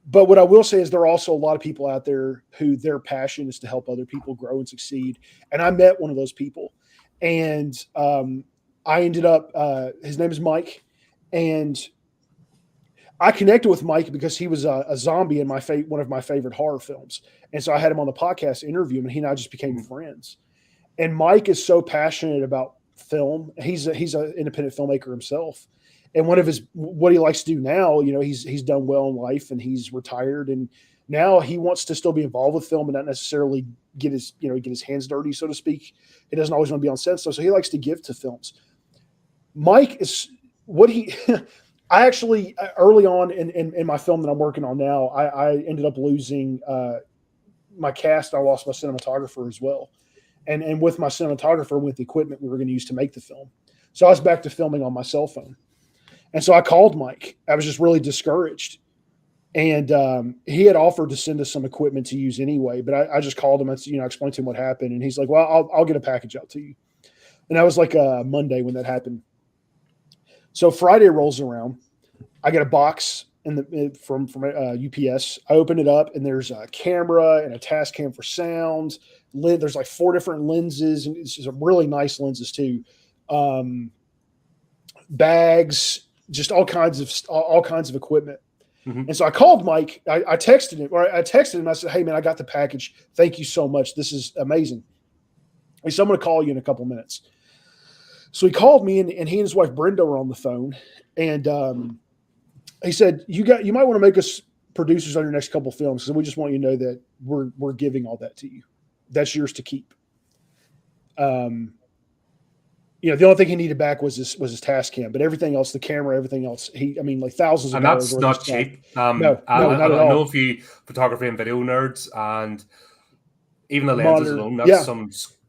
But what I will say is there are also a lot of people out there who their passion is to help other people grow and succeed. And I met one of those people, and I ended up, his name is Mike, and I connected with Mike because he was a zombie in one of my favorite horror films. And so I had him on the podcast to interview him, and he and I just became friends. And Mike is so passionate about film. He's an independent filmmaker himself. And what he likes to do now, he's done well in life, and he's retired, and now he wants to still be involved with film and not necessarily get his hands dirty, so to speak. He doesn't always want to be on set stuff, so he likes to give to films. Mike is I actually, early on in my film that I'm working on now, I ended up losing my cast. I lost my cinematographer as well. And with my cinematographer, with the equipment we were going to use to make the film. So I was back to filming on my cell phone. And so I called Mike. I was just really discouraged. And he had offered to send us some equipment to use anyway. But I just called him and explained to him what happened. And he's like, well, I'll get a package out to you. And that was like a Monday when that happened. So Friday rolls around. I get a box from UPS. I open it up, and there's a camera and a task cam for sound. There's like 4 different lenses, and it's some really nice lenses too. Bags, just all kinds of equipment. Mm-hmm. And so I called Mike. I texted him. I said, hey man, I got the package. Thank you so much. This is amazing. He said, I'm going to call you in a couple minutes. So he called me, and he and his wife Brenda were on the phone, and he said, you might want to make us producers on your next couple films, because we just want you to know that we're giving all that to you. That's yours to keep. The only thing he needed back was his task cam, but everything else, the camera, everything else, like thousands of dollars. And that's not cheap. No, not at all. I know if you photography and video nerds, and even the lenses alone,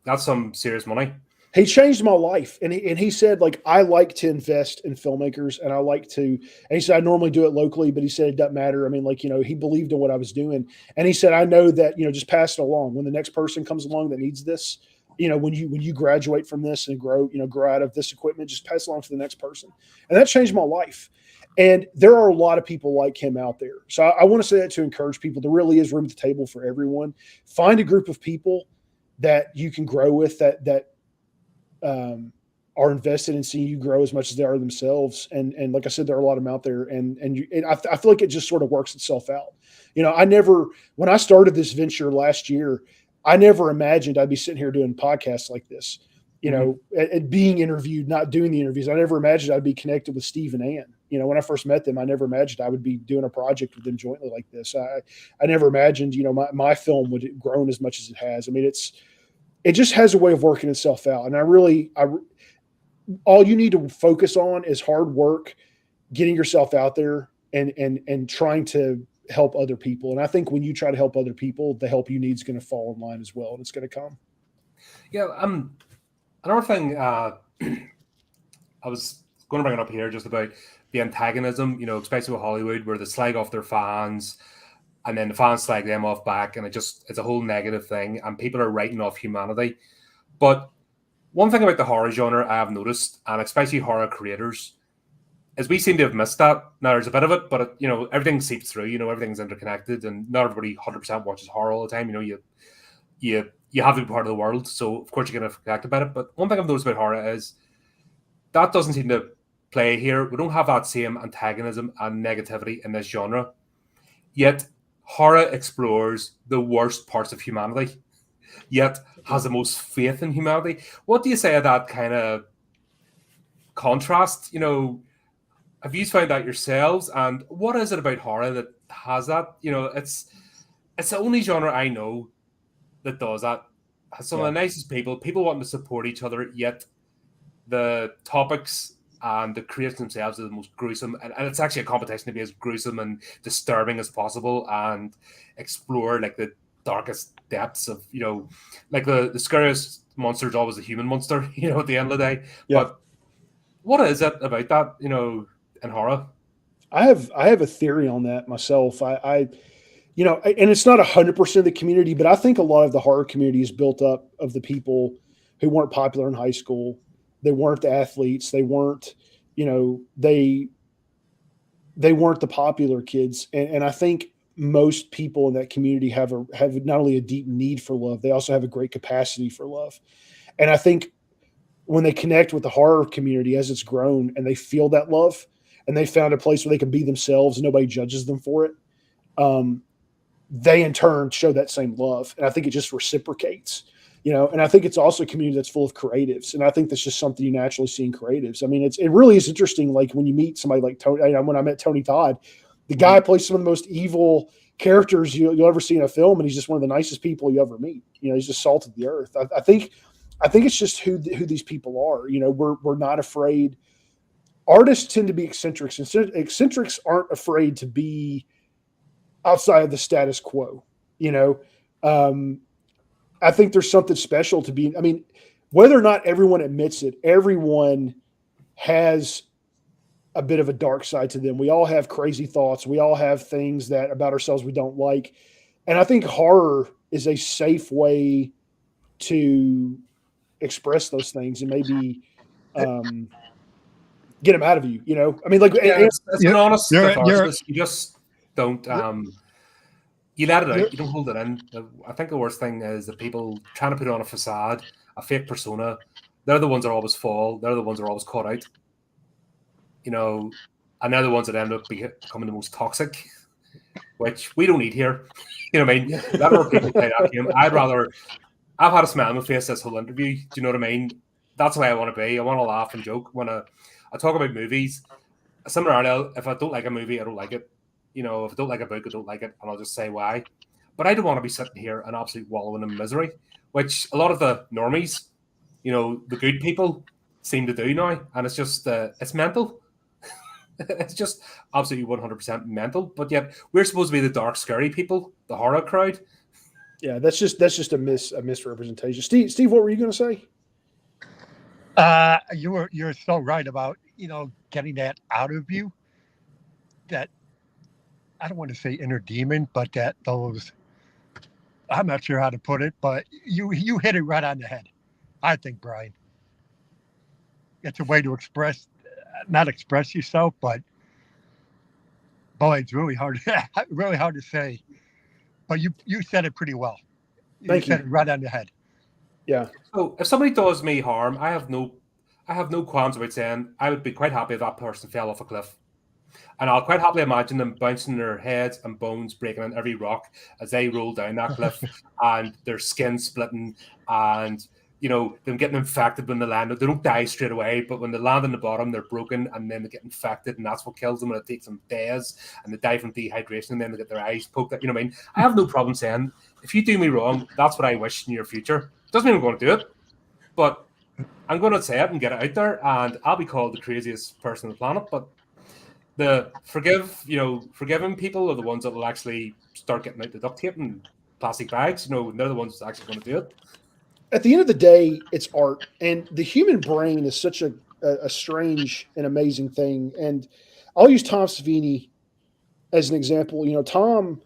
that's some serious money. He changed my life. And he said, like, I like to invest in filmmakers, and I like to, and he said, I normally do it locally, but he said, it doesn't matter. I mean, like, he believed in what I was doing. And he said, I know that, just pass it along. When the next person comes along that needs this, when you graduate from this and grow out of this equipment, just pass it along to the next person. And that changed my life. And there are a lot of people like him out there. So I want to say that to encourage people. There really is room at the table for everyone. Find a group of people that you can grow with, that are invested in seeing you grow as much as they are themselves. And like I said, there are a lot of them out there, and I feel like it just sort of works itself out. When I started this venture last year, I never imagined I'd be sitting here doing podcasts like this, at being interviewed, not doing the interviews. I never imagined I'd be connected with Steve and Ann. When I first met them, I never imagined I would be doing a project with them jointly like this. I never imagined, my film would have grown as much as it has. I mean, it just has a way of working itself out. And all you need to focus on is hard work, getting yourself out there and trying to help other people. And I think when you try to help other people, the help you need is going to fall in line as well. And it's going to come. Yeah. Another thing, I was going to bring it up here just about the antagonism, especially with Hollywood, where they slag off their fans and then the fans slag them off back. And it's a whole negative thing. And people are writing off humanity. But one thing about the horror genre I have noticed, and especially horror creators, is we seem to have missed that. Now, there's a bit of it, but, everything seeps through. Everything's interconnected, and not everybody 100% watches horror all the time. You have to be part of the world, so of course you're going to forget about it. But one thing I've noticed about horror is that doesn't seem to play here. We don't have that same antagonism and negativity in this genre. Yet, horror explores the worst parts of humanity, yet has the most faith in humanity. What do you say of that kind of contrast? Have you found that yourselves? And what is it about horror that has that? It's the only genre I know that does that. Has some of the nicest people wanting to support each other, yet the topics and the creators themselves are the most gruesome. And it's actually a competition to be as gruesome and disturbing as possible and explore like the darkest depths of, like the scariest monster is always a human monster, at the end of the day. Yeah. But what is it about that, in horror? I have a theory on that myself. And it's not 100% of the community, but I think a lot of the horror community is built up of the people who weren't popular in high school. They weren't the athletes. They weren't, they weren't the popular kids. And I think most people in that community have not only a deep need for love, they also have a great capacity for love. And I think when they connect with the horror community as it's grown and they feel that love and they found a place where they can be themselves and nobody judges them for it, they in turn show that same love. And I think it just reciprocates, and I think it's also a community that's full of creatives. And I think that's just something you naturally see in creatives. I mean, it really is interesting. Like when you meet somebody like Tony, when I met Tony Todd, the guy plays some of the most evil characters you'll ever see in a film. And he's just one of the nicest people you ever meet. He's just salt of the earth. I think it's just who these people are. We're not afraid. Artists tend to be eccentrics, and eccentrics aren't afraid to be outside of the status quo. I think there's something special to be. I mean, whether or not everyone admits it, everyone has a bit of a dark side to them. We all have crazy thoughts. We all have things about ourselves we don't like. And I think horror is a safe way to express those things and maybe get them out of you. I mean, like, it's an honest catharsis. You just don't. You let it out. You don't hold it in. I think the worst thing is that people trying to put on a facade, a fake persona. They're the ones that always fall. They're the ones that are always caught out. And they're the ones that end up becoming the most toxic, which we don't need here. What I mean? Let our people play that game. I've had a smile on my face this whole interview. Do you know what I mean? That's the way I want to be. I want to laugh and joke. When I talk about movies, similarly, if I don't like a movie, I don't like it. If I don't like a book, I don't like it, and I'll just say why. But I don't want to be sitting here and absolutely wallowing in misery, which a lot of the normies, the good people, seem to do now, and it's just it's mental. It's just absolutely 100% mental. But yet we're supposed to be the dark, scary people, the horror crowd. Yeah, that's just a misrepresentation. Steve, what were you going to say? You're so right about getting that out of you. That I don't want to say inner demon, but that those, I'm not sure how to put it, but you hit it right on the head. I think, Bryan. It's a way to not express yourself, but boy, it's really hard to say. But you said it pretty well. You said it right on the head. Yeah. So if somebody does me harm, I have no qualms about saying I would be quite happy if that person fell off a cliff. And I'll quite happily imagine them bouncing their heads and bones breaking on every rock as they roll down that cliff, and their skin splitting, and them getting infected when they land. They don't die straight away, but when they land on the bottom, they're broken, and then they get infected, and that's what kills them. And it takes them days, and they die from dehydration, and then they get their eyes poked out. You know what I mean? I have no problem saying, if you do me wrong, that's what I wish in your future. Doesn't mean I'm going to do it, but I'm going to say it and get it out there, and I'll be called the craziest person on the planet. But the forgiving people are the ones that will actually start getting out the duct tape and plastic bags. They're the ones that's actually going to do it. At the end of the day, it's art, and the human brain is such a strange and amazing thing. And I'll use Tom Savini as an example. Tom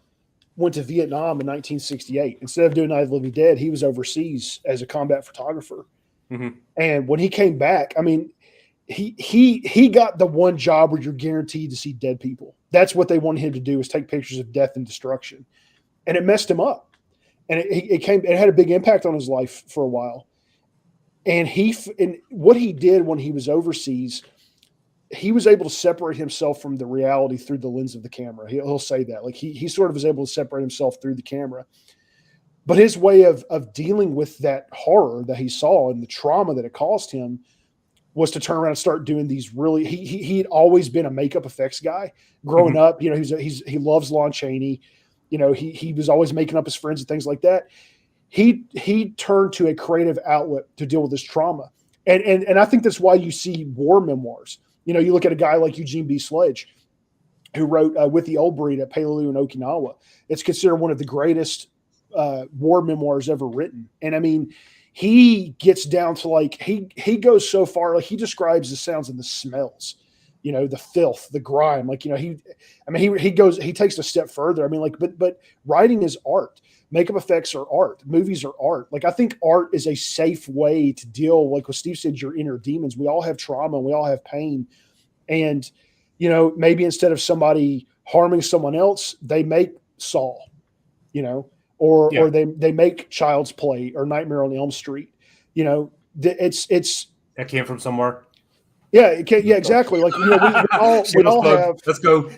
went to Vietnam in 1968. Instead of doing Night of the Living Dead, he was overseas as a combat photographer. Mm-hmm. And when he came back, I mean, he got the one job where you're guaranteed to see dead people. That's what they wanted him to do, was take pictures of death and destruction, and it messed him up. And it had a big impact on his life for a while. And what he did when he was overseas, he was able to separate himself from the reality through the lens of the camera. He'll say that, like he sort of was able to separate himself through the camera. But his way of dealing with that horror that he saw and the trauma that it caused him was to turn around and start doing these really. He'd always been a makeup effects guy growing up. He loves Lon Chaney. He was always making up his friends and things like that. He turned to a creative outlet to deal with his trauma. And I think that's why you see war memoirs. You look at a guy like Eugene B. Sledge, who wrote With the Old Breed at Peleliu in Okinawa. It's considered one of the greatest war memoirs ever written. And I mean, he gets down to like, he goes so far, like he describes the sounds and the smells, the filth, the grime, like, he takes it a step further. I mean, like, but writing is art. Makeup effects are art. Movies are art. Like, I think art is a safe way to deal, like what Steve said, your inner demons. We all have trauma. We all have pain. And, maybe instead of somebody harming someone else, they make Saw, or they make Child's Play or Nightmare on Elm Street. It's that came from somewhere. Yeah, exactly. Like, we all have. Let's go.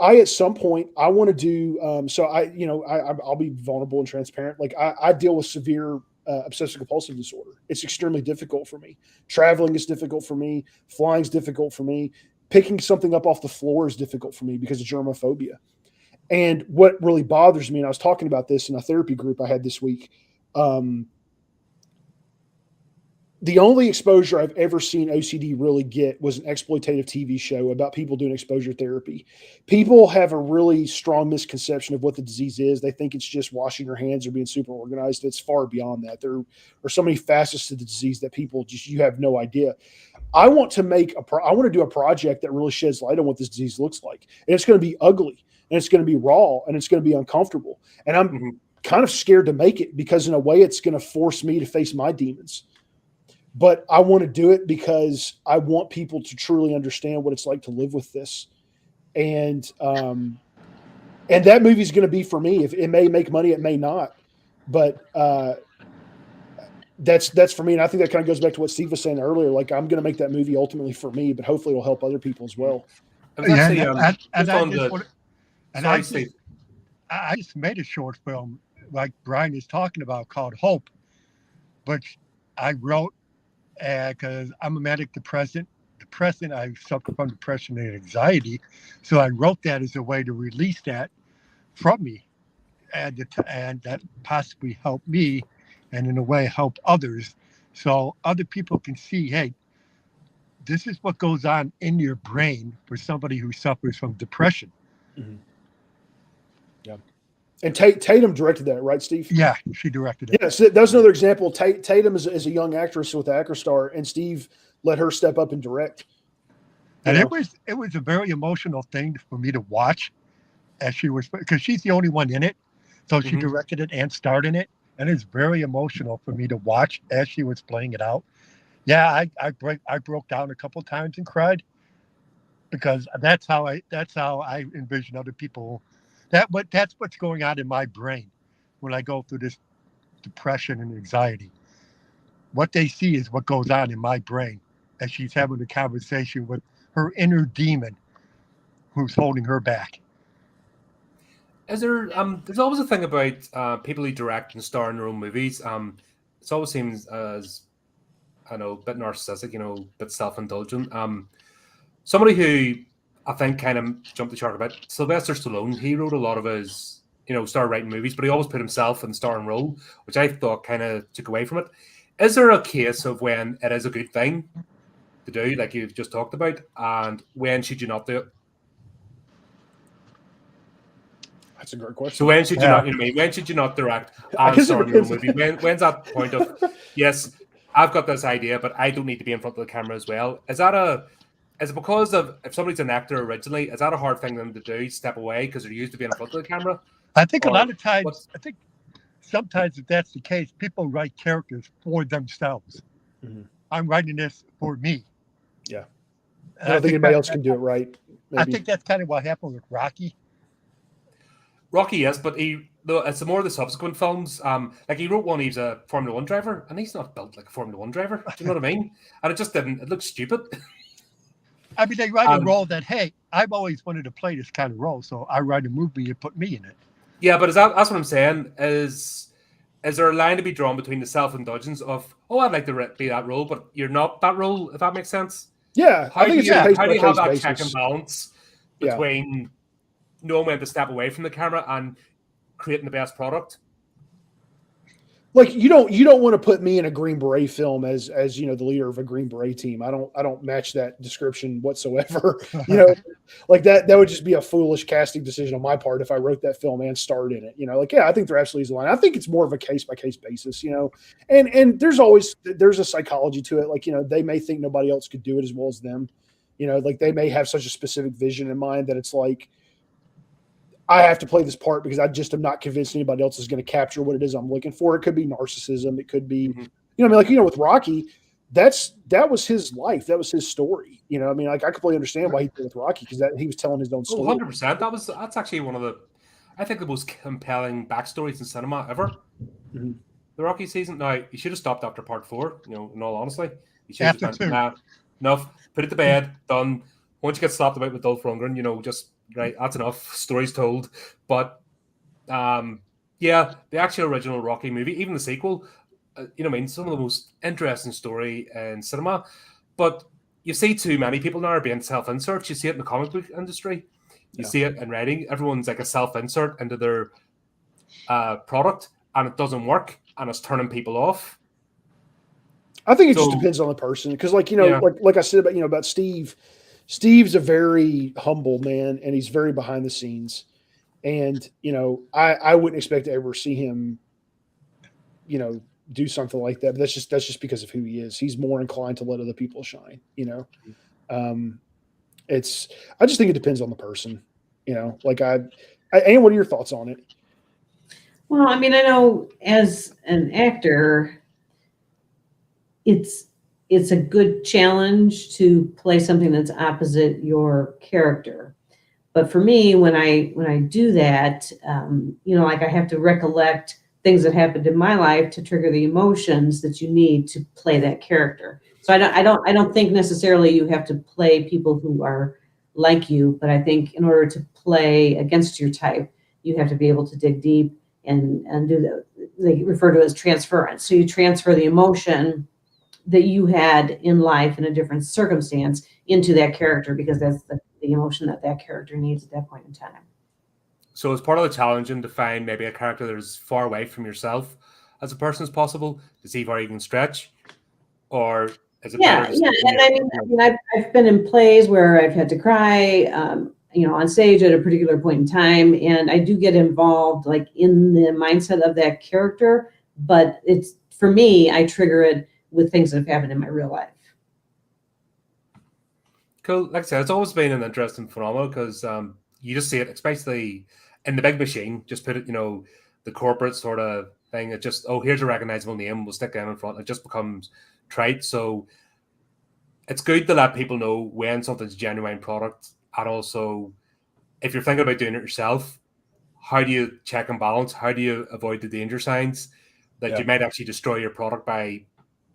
I at some point I want to do. I'll be vulnerable and transparent. Like, I deal with severe obsessive compulsive disorder. It's extremely difficult for me. Traveling is difficult for me. Flying is difficult for me. Picking something up off the floor is difficult for me because of germophobia. And what really bothers me, and I was talking about this in a therapy group I had this week. The only exposure I've ever seen OCD really get was an exploitative TV show about people doing exposure therapy. People have a really strong misconception of what the disease is. They think it's just washing your hands or being super organized. It's far beyond that. There are so many facets to the disease that you have no idea. I want to do a project that really sheds light on what this disease looks like. And it's going to be ugly, and it's going to be raw, and it's going to be uncomfortable. And I'm kind of scared to make it because in a way it's going to force me to face my demons. But I want to do it because I want people to truly understand what it's like to live with this. And that movie is going to be for me. If it may make money, it may not. But that's for me. And I think that kind of goes back to what Steve was saying earlier. Like, I'm going to make that movie ultimately for me, but hopefully it'll help other people as well. I just made a short film like Bryan is talking about called Hope, which I wrote because I'm a manic depressant. I suffer from depression and anxiety. So I wrote that as a way to release that from me and that possibly help me and in a way help others. So other people can see, hey, this is what goes on in your brain for somebody who suffers from depression. Mm-hmm. Yeah. And Tatum directed that, right, Steve? Yeah, she directed it. Yes, that's another example. Tatum is a young actress with ActorStar, and Steve let her step up and direct. And it was a very emotional thing for me to watch as she was, because she's the only one in it. So she directed it and starred in it. And it's very emotional for me to watch as she was playing it out. Yeah, I broke down a couple times and cried because that's how I envision other people. That's what's going on in my brain when I go through this depression and anxiety. What they see is what goes on in my brain as she's having a conversation with her inner demon who's holding her back. Is there there's always a thing about people who direct and star in their own movies. It always seems as, I know, a bit narcissistic, a bit self-indulgent. Somebody who I think kind of jumped the shark about, Sylvester Stallone. He wrote a lot of his, started writing movies, but he always put himself in the starring role, which I thought kind of took away from it. Is there a case of when it is a good thing to do, like you've just talked about, and when should you not do it? That's a great question. So when should you not? When should you not direct and star in your own movie? When's that point of, yes, I've got this idea, but I don't need to be in front of the camera as well? Is it because of, if somebody's an actor originally, is that a hard thing for them to do? Step away because they're used to being in front of the camera? I think a lot of times, sometimes if that's the case, people write characters for themselves. Mm-hmm. I'm writing this for me. Yeah. I don't think anybody else can do it right. Maybe. I think that's kind of what happened with Rocky. Rocky, yes, but it's more of the subsequent films. Like he wrote one, he's a Formula One driver, and he's not built like a Formula One driver. Do you know what I mean? And it just didn't. It looked stupid. I mean, they write a role that, hey, I've always wanted to play this kind of role, so I write a movie and put me in it. Yeah, but that's what I'm saying. Is there a line to be drawn between the self-indulgence of, I'd like to be that role, but you're not that role, if that makes sense? Yeah, how do you have that check and balance between knowing when to step away from the camera and creating the best product? Like you don't want to put me in a Green Beret film as the leader of a Green Beret team. I don't match that description whatsoever. Like that would just be a foolish casting decision on my part if I wrote that film and starred in it. I think there absolutely is a line. I think it's more of a case by case basis. And there's a psychology to it. Like they may think nobody else could do it as well as them. Like they may have such a specific vision in mind that it's like, I have to play this part because I just am not convinced anybody else is going to capture what it is I'm looking for. It could be narcissism. It could be, with Rocky, that was his life. That was his story. I completely understand why he did with Rocky because he was telling his own story. 100%. That's actually one of the most compelling backstories in cinema ever. Mm-hmm. The Rocky season. Now, he should have stopped after part 4, in all honesty. He should have been, enough, put it to bed, done. Once you get slapped about with Dolph Lundgren, just right, that's enough. Stories told. But the actual original Rocky movie, even the sequel, some of the most interesting story in cinema. But you see too many people now are being self-inserts. You see it in the comic book industry. You see it in writing. Everyone's like a self-insert into their product, and it doesn't work, and it's turning people off. I think it just depends on the person. Because, like I said about Steve. Steve's a very humble man, and he's very behind the scenes. And, I wouldn't expect to ever see him, do something like that. But that's just because of who he is. He's more inclined to let other people shine, I just think it depends on the person, and what are your thoughts on it? Well, I mean, I know as an actor, it's a good challenge to play something that's opposite your character. But for me, when I do that, I have to recollect things that happened in my life to trigger the emotions that you need to play that character. So I don't think necessarily you have to play people who are like you, but I think in order to play against your type, you have to be able to dig deep and do they refer to as transference. So you transfer the emotion that you had in life in a different circumstance into that character because that's the emotion that character needs at that point in time. So as part of the challenge to find maybe a character that is far away from yourself as a person as possible to see where you can stretch, or is it better? And I've been in plays where I've had to cry, on stage at a particular point in time, and I do get involved like in the mindset of that character, but it's, for me, I trigger it with things that have happened in my real life. Cool. Like I said, it's always been an interesting phenomenon because you just see it, especially in the big machine. Just put it, the corporate sort of thing. It just, here's a recognizable name. We'll stick them in front. It just becomes trite. So it's good to let people know when something's a genuine product. And also, if you're thinking about doing it yourself, how do you check and balance? How do you avoid the danger signs that you might actually destroy your product by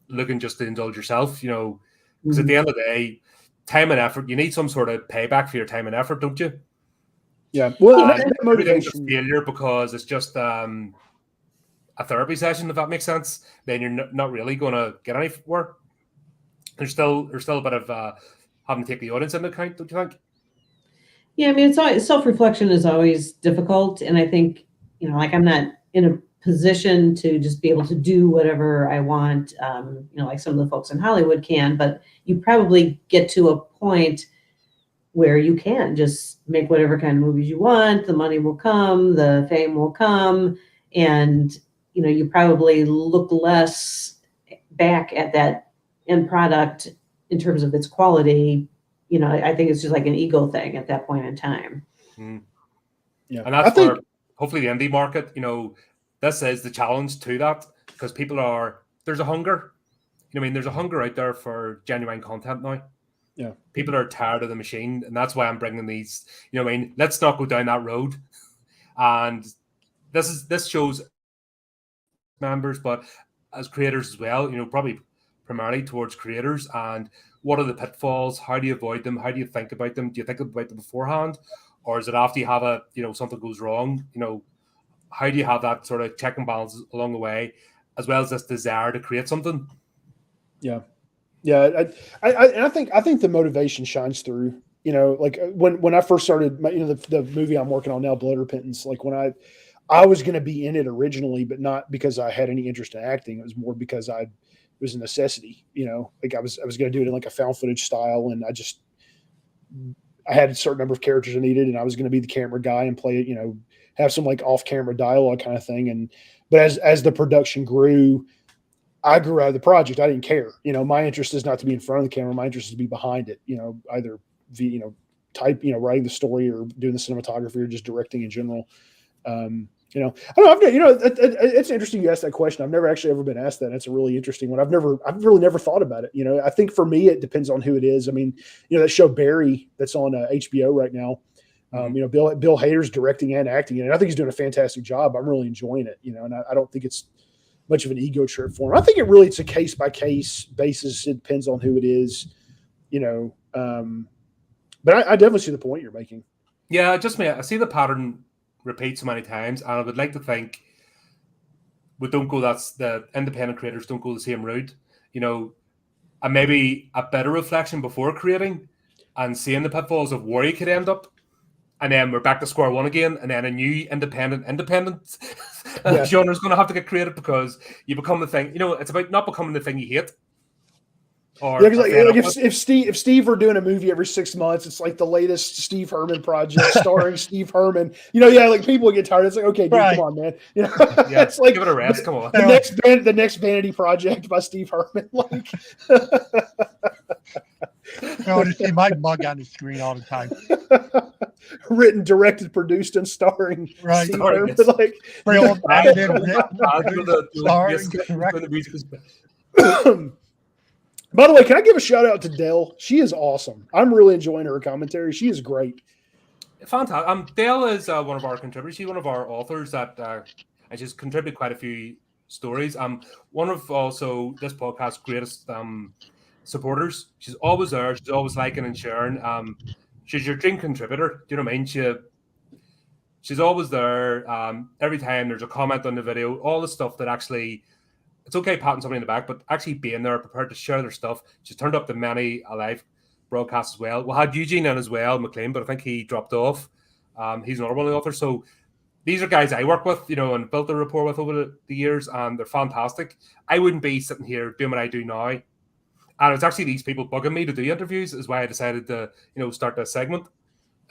looking just to indulge yourself, because at the end of the day, time and effort. You need some sort of payback for your time and effort, don't you? Yeah. Well, And that everything's a motivation. failure because it's just a therapy session, if that makes sense. Then you're not really going to get anywhere. There's still a bit of having to take the audience into account, don't you think? Yeah, I mean, it's always, self-reflection is always difficult, and I think, like, I'm not in a position to just be able to do whatever I want, like some of the folks in Hollywood can, but you probably get to a point where you can just make whatever kind of movies you want. The money will come, the fame will come, and you probably look less back at that end product in terms of its quality. I think it's just like an ego thing at that point in time. Yeah. And that's where hopefully the indie market, this is the challenge to that, because there's a hunger. There's a hunger out there for genuine content now. Yeah. People are tired of the machine, and that's why I'm bringing these, let's not go down that road. And this shows members, but as creators as well, probably primarily towards creators, and what are the pitfalls? How do you avoid them? How do you think about them? Do you think about them beforehand? Or is it after you have something goes wrong? How do you have that sort of check and balance along the way, as well as this desire to create something? Yeah. Yeah. I think the motivation shines through, like when I first started the movie I'm working on now, Blood Repentance, like when I was going to be in it originally, but not because I had any interest in acting. It was more because it was a necessity, like I was going to do it in like a found footage style. And I had a certain number of characters I needed, and I was going to be the camera guy and play it, have some like off camera dialogue kind of thing. But as the production grew, I grew out of the project. I didn't care. My interest is not to be in front of the camera. My interest is to be behind it, either via, writing the story or doing the cinematography or just directing in general. I don't know. It's interesting you asked that question. I've never actually ever been asked that. It's a really interesting one. I've really never thought about it. I think for me, it depends on who it is. I mean, that show Barry that's on HBO right now. Bill Hader's directing and acting, and I think he's doing a fantastic job. I'm really enjoying it. And I don't think it's much of an ego trip for him. I think it's a case by case basis. It depends on who it is. But I definitely see the point you're making. Yeah, I see the pattern repeat so many times, and I would like to think that's the independent creators don't go the same route, and maybe a better reflection before creating and seeing the pitfalls of where you could end up, and then we're back to square one again, and then a new independent genre is going to have to get created, because you become the thing. It's about not becoming the thing you hate. If Steve were doing a movie every 6 months, it's like the latest Steve Herman project starring Steve Herman. Like people get tired. It's like, okay, dude, come on, man. It's like give it a rest. Come on. The next Vanity Project by Steve Herman. Like, I want to see my mug on the screen all the time. Written, directed, produced, and starring Steve Herman. Like, by the way, can I give a shout out to Dell? She is awesome. I'm really enjoying her commentary. She is great. Fantastic. Dell is one of our contributors. She's one of our authors that and she's contributed quite a few stories. One of also this podcast's greatest supporters. She's always there. She's always liking and sharing. She's your dream contributor. Do you know what I mean? She's always there. Every time there's a comment on the video, all the stuff that actually. It's okay patting somebody in the back, but actually being there, prepared to share their stuff. She's turned up to many live broadcasts as well. We'll have Eugene in as well, McLean, but I think he dropped off. He's another one of the authors. So these are guys I work with, and built a rapport with over the years, and they're fantastic. I wouldn't be sitting here doing what I do now. And it's actually these people bugging me to do interviews, is why I decided to, start this segment.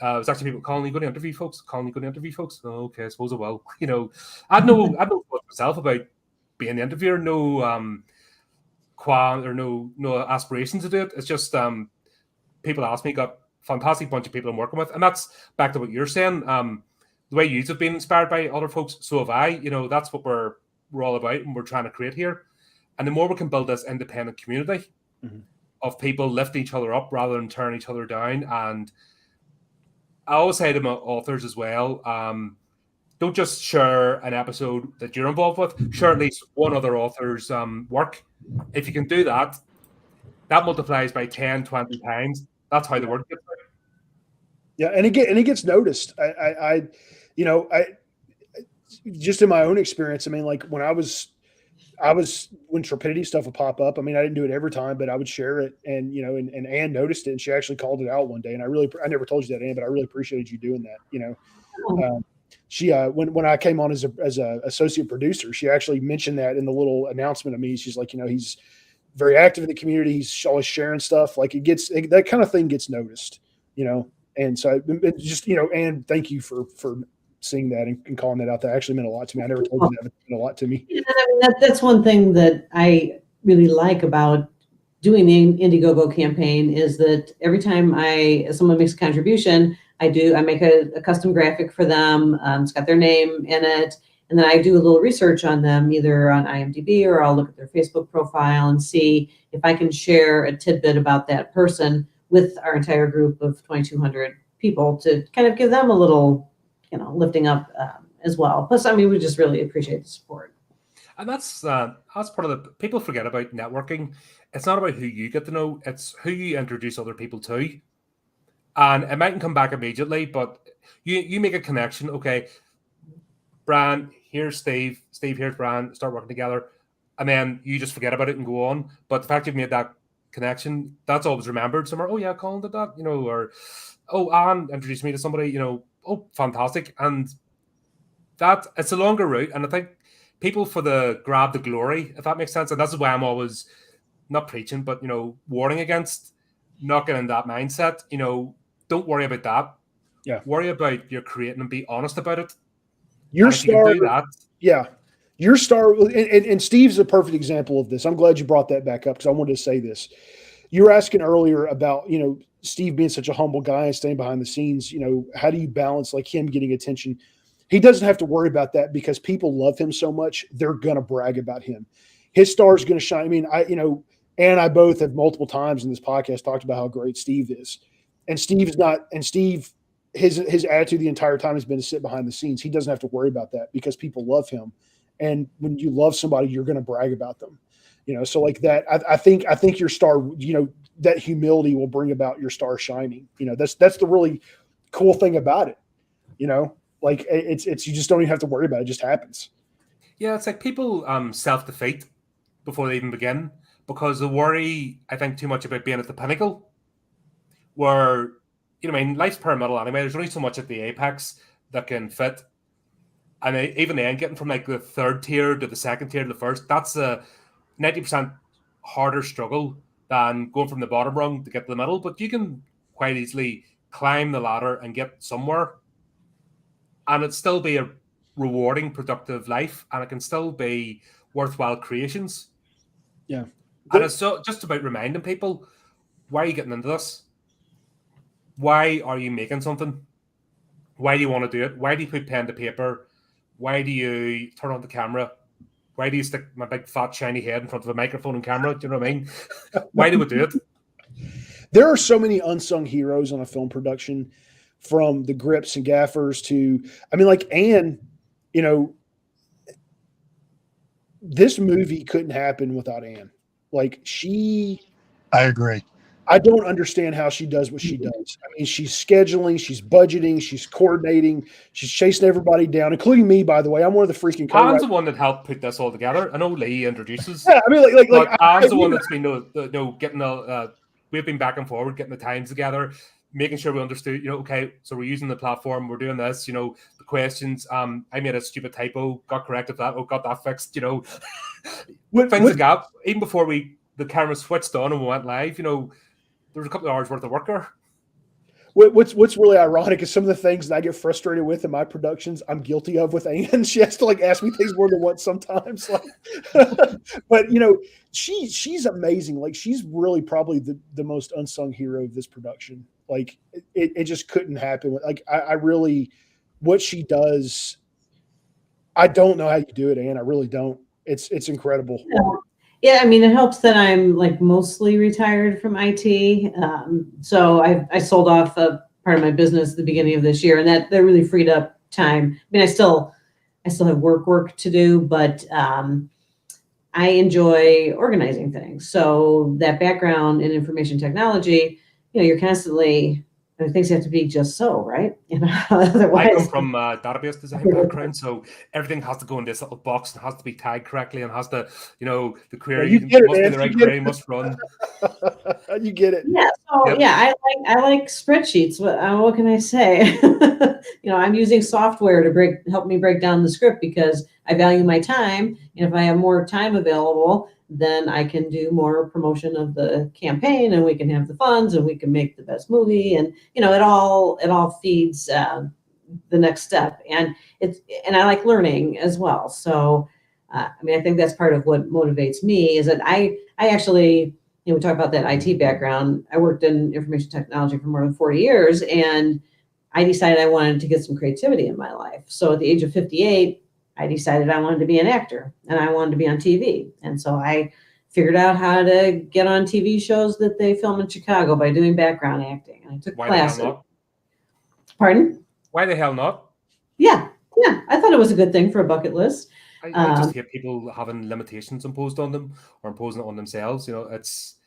It's actually people calling, you going to interview folks? Oh, okay, I suppose I will. I'd no thought myself about being the interviewer, no no aspirations to do it. It's just people ask me, got fantastic bunch of people I'm working with, and that's back to what you're saying. The way you have been inspired by other folks, so have I. That's what we're all about, and we're trying to create here. And the more we can build this independent community of people lifting each other up rather than tearing each other down. And I always say to my authors as well, don't just share an episode that you're involved with. Share at least one other author's work. If you can do that, that multiplies by 10, 20 times That's how the word gets out. Yeah, and it gets noticed. I just in my own experience. I mean, like when I was when Trepidity stuff would pop up. I mean, I didn't do it every time, but I would share it, and and Ann noticed it, and she actually called it out one day. And I never told you that, Ann, but I really appreciated you doing that. She when I came on as a associate producer, she actually mentioned that in the little announcement of me. She's like, he's very active in the community. He's always sharing stuff. Like that kind of thing gets noticed, And so it just, and thank you for seeing that and calling that out. That actually meant a lot to me. I never told you that, but it meant a lot to me. Yeah, I mean, that's one thing that I really like about doing the Indiegogo campaign is that every time someone makes a contribution, I make a custom graphic for them. It's got their name in it. And then I do a little research on them, either on IMDb or I'll look at their Facebook profile and see if I can share a tidbit about that person with our entire group of 2,200 people to kind of give them a little, lifting up as well. Plus, I mean, we just really appreciate the support. And that's part of the people forget about networking. It's not about who you get to know; it's who you introduce other people to. And it mightn't come back immediately, but you make a connection. Okay, Bryan, here's Steve. Steve, here's Bryan. Start working together, and then you just forget about it and go on. But the fact you've made that connection, that's always remembered somewhere. Oh yeah, Colin did that, or oh, Anne introduced me to somebody, oh, fantastic. And that it's a longer route, and I think people grab the glory, if that makes sense. And that's why I'm always not preaching, but warning against not getting that mindset. Don't worry about that. Yeah. Worry about your creating and be honest about it. Your star, do that. Yeah. Your star, and Steve's a perfect example of this. I'm glad you brought that back up because I wanted to say this. You were asking earlier about, Steve being such a humble guy and staying behind the scenes. How do you balance like him getting attention? He doesn't have to worry about that because people love him so much. They're going to brag about him. His star is going to shine. I mean, Ann and I both have multiple times in this podcast talked about how great Steve is. And Steve is not, and Steve, his attitude the entire time has been to sit behind the scenes. He doesn't have to worry about that because people love him. And when you love somebody, you're going to brag about them, so like that, I think your star, that humility will bring about your star shining. That's the really cool thing about it. Like it's, you just don't even have to worry about it. It just happens. Yeah. It's like people self-defeat before they even begin because they worry, I think, too much about being at the pinnacle where, life's pyramidal anyway. There's only so much at the apex that can fit. And even then, getting from like the third tier to the second tier to the first, that's a 90% harder struggle than going from the bottom rung to get to the middle. But you can quite easily climb the ladder and get somewhere. And it'd still be a rewarding, productive life. And it can still be worthwhile creations. Yeah. And it's just about reminding people, why are you getting into this? Why are you making something? Why do you want to do it? Why do you put pen to paper? Why do you turn on the camera? Why do you stick my big fat shiny head in front of a microphone and camera? Do you know what I mean? Why do we do it? There are so many unsung heroes on a film production, from the grips and gaffers to, like Ann, this movie couldn't happen without Ann. Like I agree. I don't understand how she does what she does. I mean, she's scheduling, she's budgeting, she's coordinating, she's chasing everybody down, including me, by the way. I'm one of the freaking co-writers. Ann's the one that helped put this all together. I know Lee introduces. Yeah, I mean, like Ann's the one that's been, getting we've been back and forward, getting the times together, making sure we understood, okay, so we're using the platform, we're doing this, the questions. I made a stupid typo, got corrected that, got that fixed, things like that. Even before the camera switched on and we went live, there was a couple of hours worth of work there. What's really ironic is some of the things that I get frustrated with in my productions, I'm guilty of with Ann. She has to ask me things more than once sometimes. But she's amazing. Like she's really probably the most unsung hero of this production. Like it just couldn't happen. Like I really, what she does, I don't know how you do it, Ann. I really don't. It's incredible. Yeah, I mean, it helps that I'm mostly retired from IT. So I sold off a part of my business at the beginning of this year, and that really freed up time. I mean, I still have work to do, but I enjoy organizing things. So that background in information technology you're constantly, things have to be just so, right? I Otherwise, come from a database design background, so everything has to go in this little box and has to be tagged correctly and has to, the query you get it, must be man. the right You get query, it. must run. You get it. yeah. So Yep. yeah, I like spreadsheets. What can I say? I'm using software to help me break down the script because I value my time, and if I have more time available, then I can do more promotion of the campaign, and we can have the funds, and we can make the best movie, and it all feeds the next step, and I like learning as well. So, I think that's part of what motivates me is that I actually, we talk about that IT background. I worked in information technology for more than 40 years, and I decided I wanted to get some creativity in my life. So at the age of 58, I decided I wanted to be an actor and I wanted to be on TV. And so I figured out how to get on TV shows that they film in Chicago by doing background acting. And I took Why the hell classes. not? Pardon? Why the hell not? Yeah. I thought it was a good thing for a bucket list. I just hate people having limitations imposed on them or imposing it on themselves. It's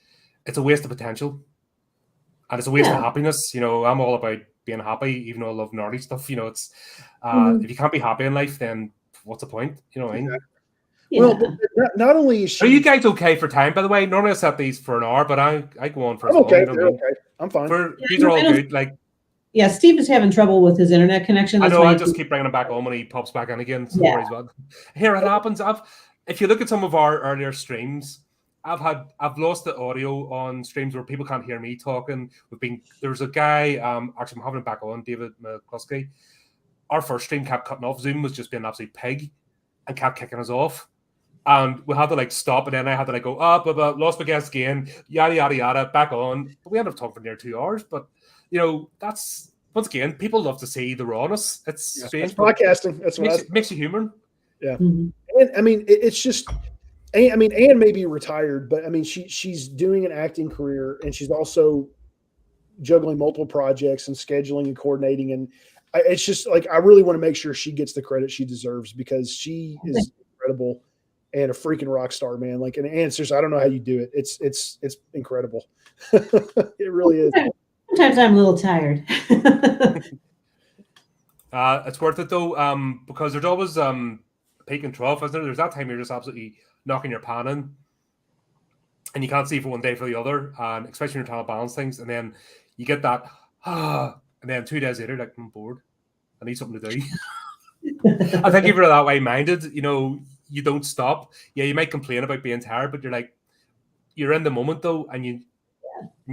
a waste of potential. And it's a waste of happiness. I'm all about being happy, even though I love nerdy stuff. It's if you can't be happy in life, then what's the point? You know what I mean? Yeah. Well, not only is she. Are you guys okay for time, by the way? Normally I set these for an hour, but I go on for as I'm okay. long. They're okay. I'm fine. These are all good. Like, yeah, Steve is having trouble with his internet connection. I That's know. why I just keep bringing him back on when he pops back in again. So Yeah. worries about it. Here it happens. If you look at some of our earlier streams, I've lost the audio on streams where people can't hear me talking. There's a guy. Actually, I'm having him back on, David McCluskey. Our first stream kept cutting off. Zoom was just being an absolute pig and kept kicking us off. And we had to stop, and then I had to go up, lost my guest again, yada yada yada, back on. But we ended up talking for near 2 hours. But that's once again, people love to see the rawness. It's strange. It's podcasting. That's what makes you human. Yeah, Mhm. and it's just. Anne may be retired, but she's doing an acting career, and she's also juggling multiple projects and scheduling and coordinating, and it's just I really want to make sure she gets the credit she deserves because she is incredible and a freaking rock star, man. And Anne, seriously, I don't know how you do it. It's incredible. It really is. Sometimes I'm a little tired. It's worth it though, because there's always peak and trough, isn't there? There's that time you're just absolutely knocking your pan in, and you can't see for one day for the other, and especially when you're trying to balance things, and then you get that and then 2 days later, I'm bored. I need something to do. I think if you're that way minded, you don't stop. Yeah, you might complain about being tired, but you're in the moment though, and you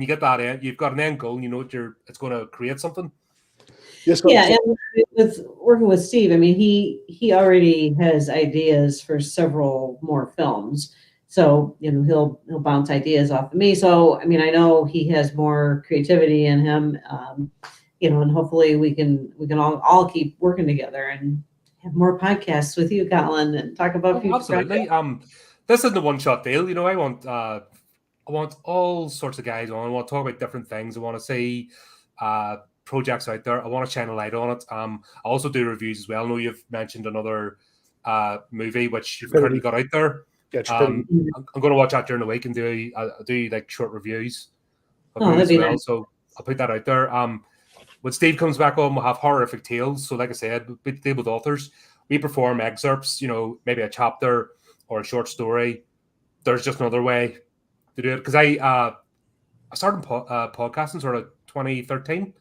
get that end. You've got an end goal, and it's going to create something. Yes, and with working with Steve, he already has ideas for several more films. So, he'll bounce ideas off of me. So, I know he has more creativity in him, and hopefully we can all keep working together and have more podcasts with you, Colin, and talk about future absolutely. projects. This isn't a one-shot deal. I want all sorts of guys on. I want to talk about different things. I want to see projects out there. I want to shine a light on it. I also do reviews as well. I know you've mentioned another movie which you've currently got out there. Yeah, I'm going to watch that during the week and do short reviews of that'd as be well. nice. So I'll put that out there. When Steve comes back on, we'll have horrific tales. So like I said, we deal with authors. We perform excerpts, maybe a chapter or a short story. There's just another way to do it. Because I started podcasting sort of 2013.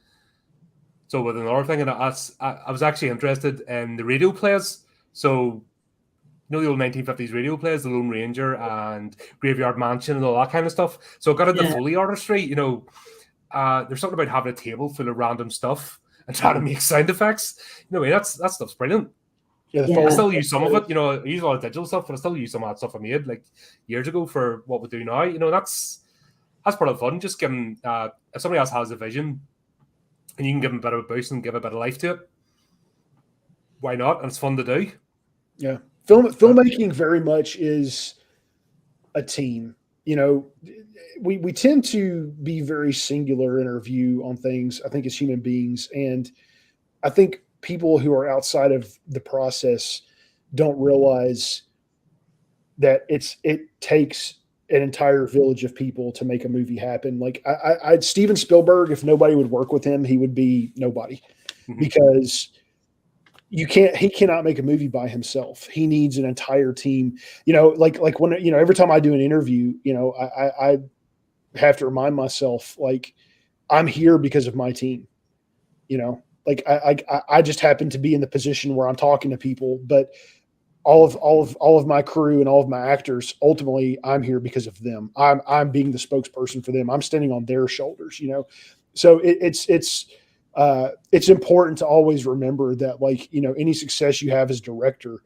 So with another thing, and I was actually interested in the radio plays. So the old 1950s radio plays, The Lone Ranger and Graveyard Mansion and all that kind of stuff. So I got into Foley artistry. There's something about having a table full of random stuff and trying to make sound effects. That stuff's brilliant. I still use some of it. I use a lot of digital stuff, but I still use some of that stuff I made years ago for what we do now. That's part of the fun. Just giving if somebody else has a vision and you can give them a bit of a boost and give a bit of life to it, why not? And it's fun to do. Yeah. Filmmaking very much is a team. We tend to be very singular in our view on things, I think, as human beings. And I think people who are outside of the process don't realize that it takes an entire village of people to make a movie happen. Like Steven Spielberg, if nobody would work with him, he would be nobody, because he cannot make a movie by himself. He needs an entire team. Like when, every time I do an interview, I have to remind myself, like, I'm here because of my team. Like I just happen to be in the position where I'm talking to people, but all of my crew and all of my actors, ultimately, I'm here because of them. I'm being the spokesperson for them. I'm standing on their shoulders. So it's important to always remember that, like, any success you have as director,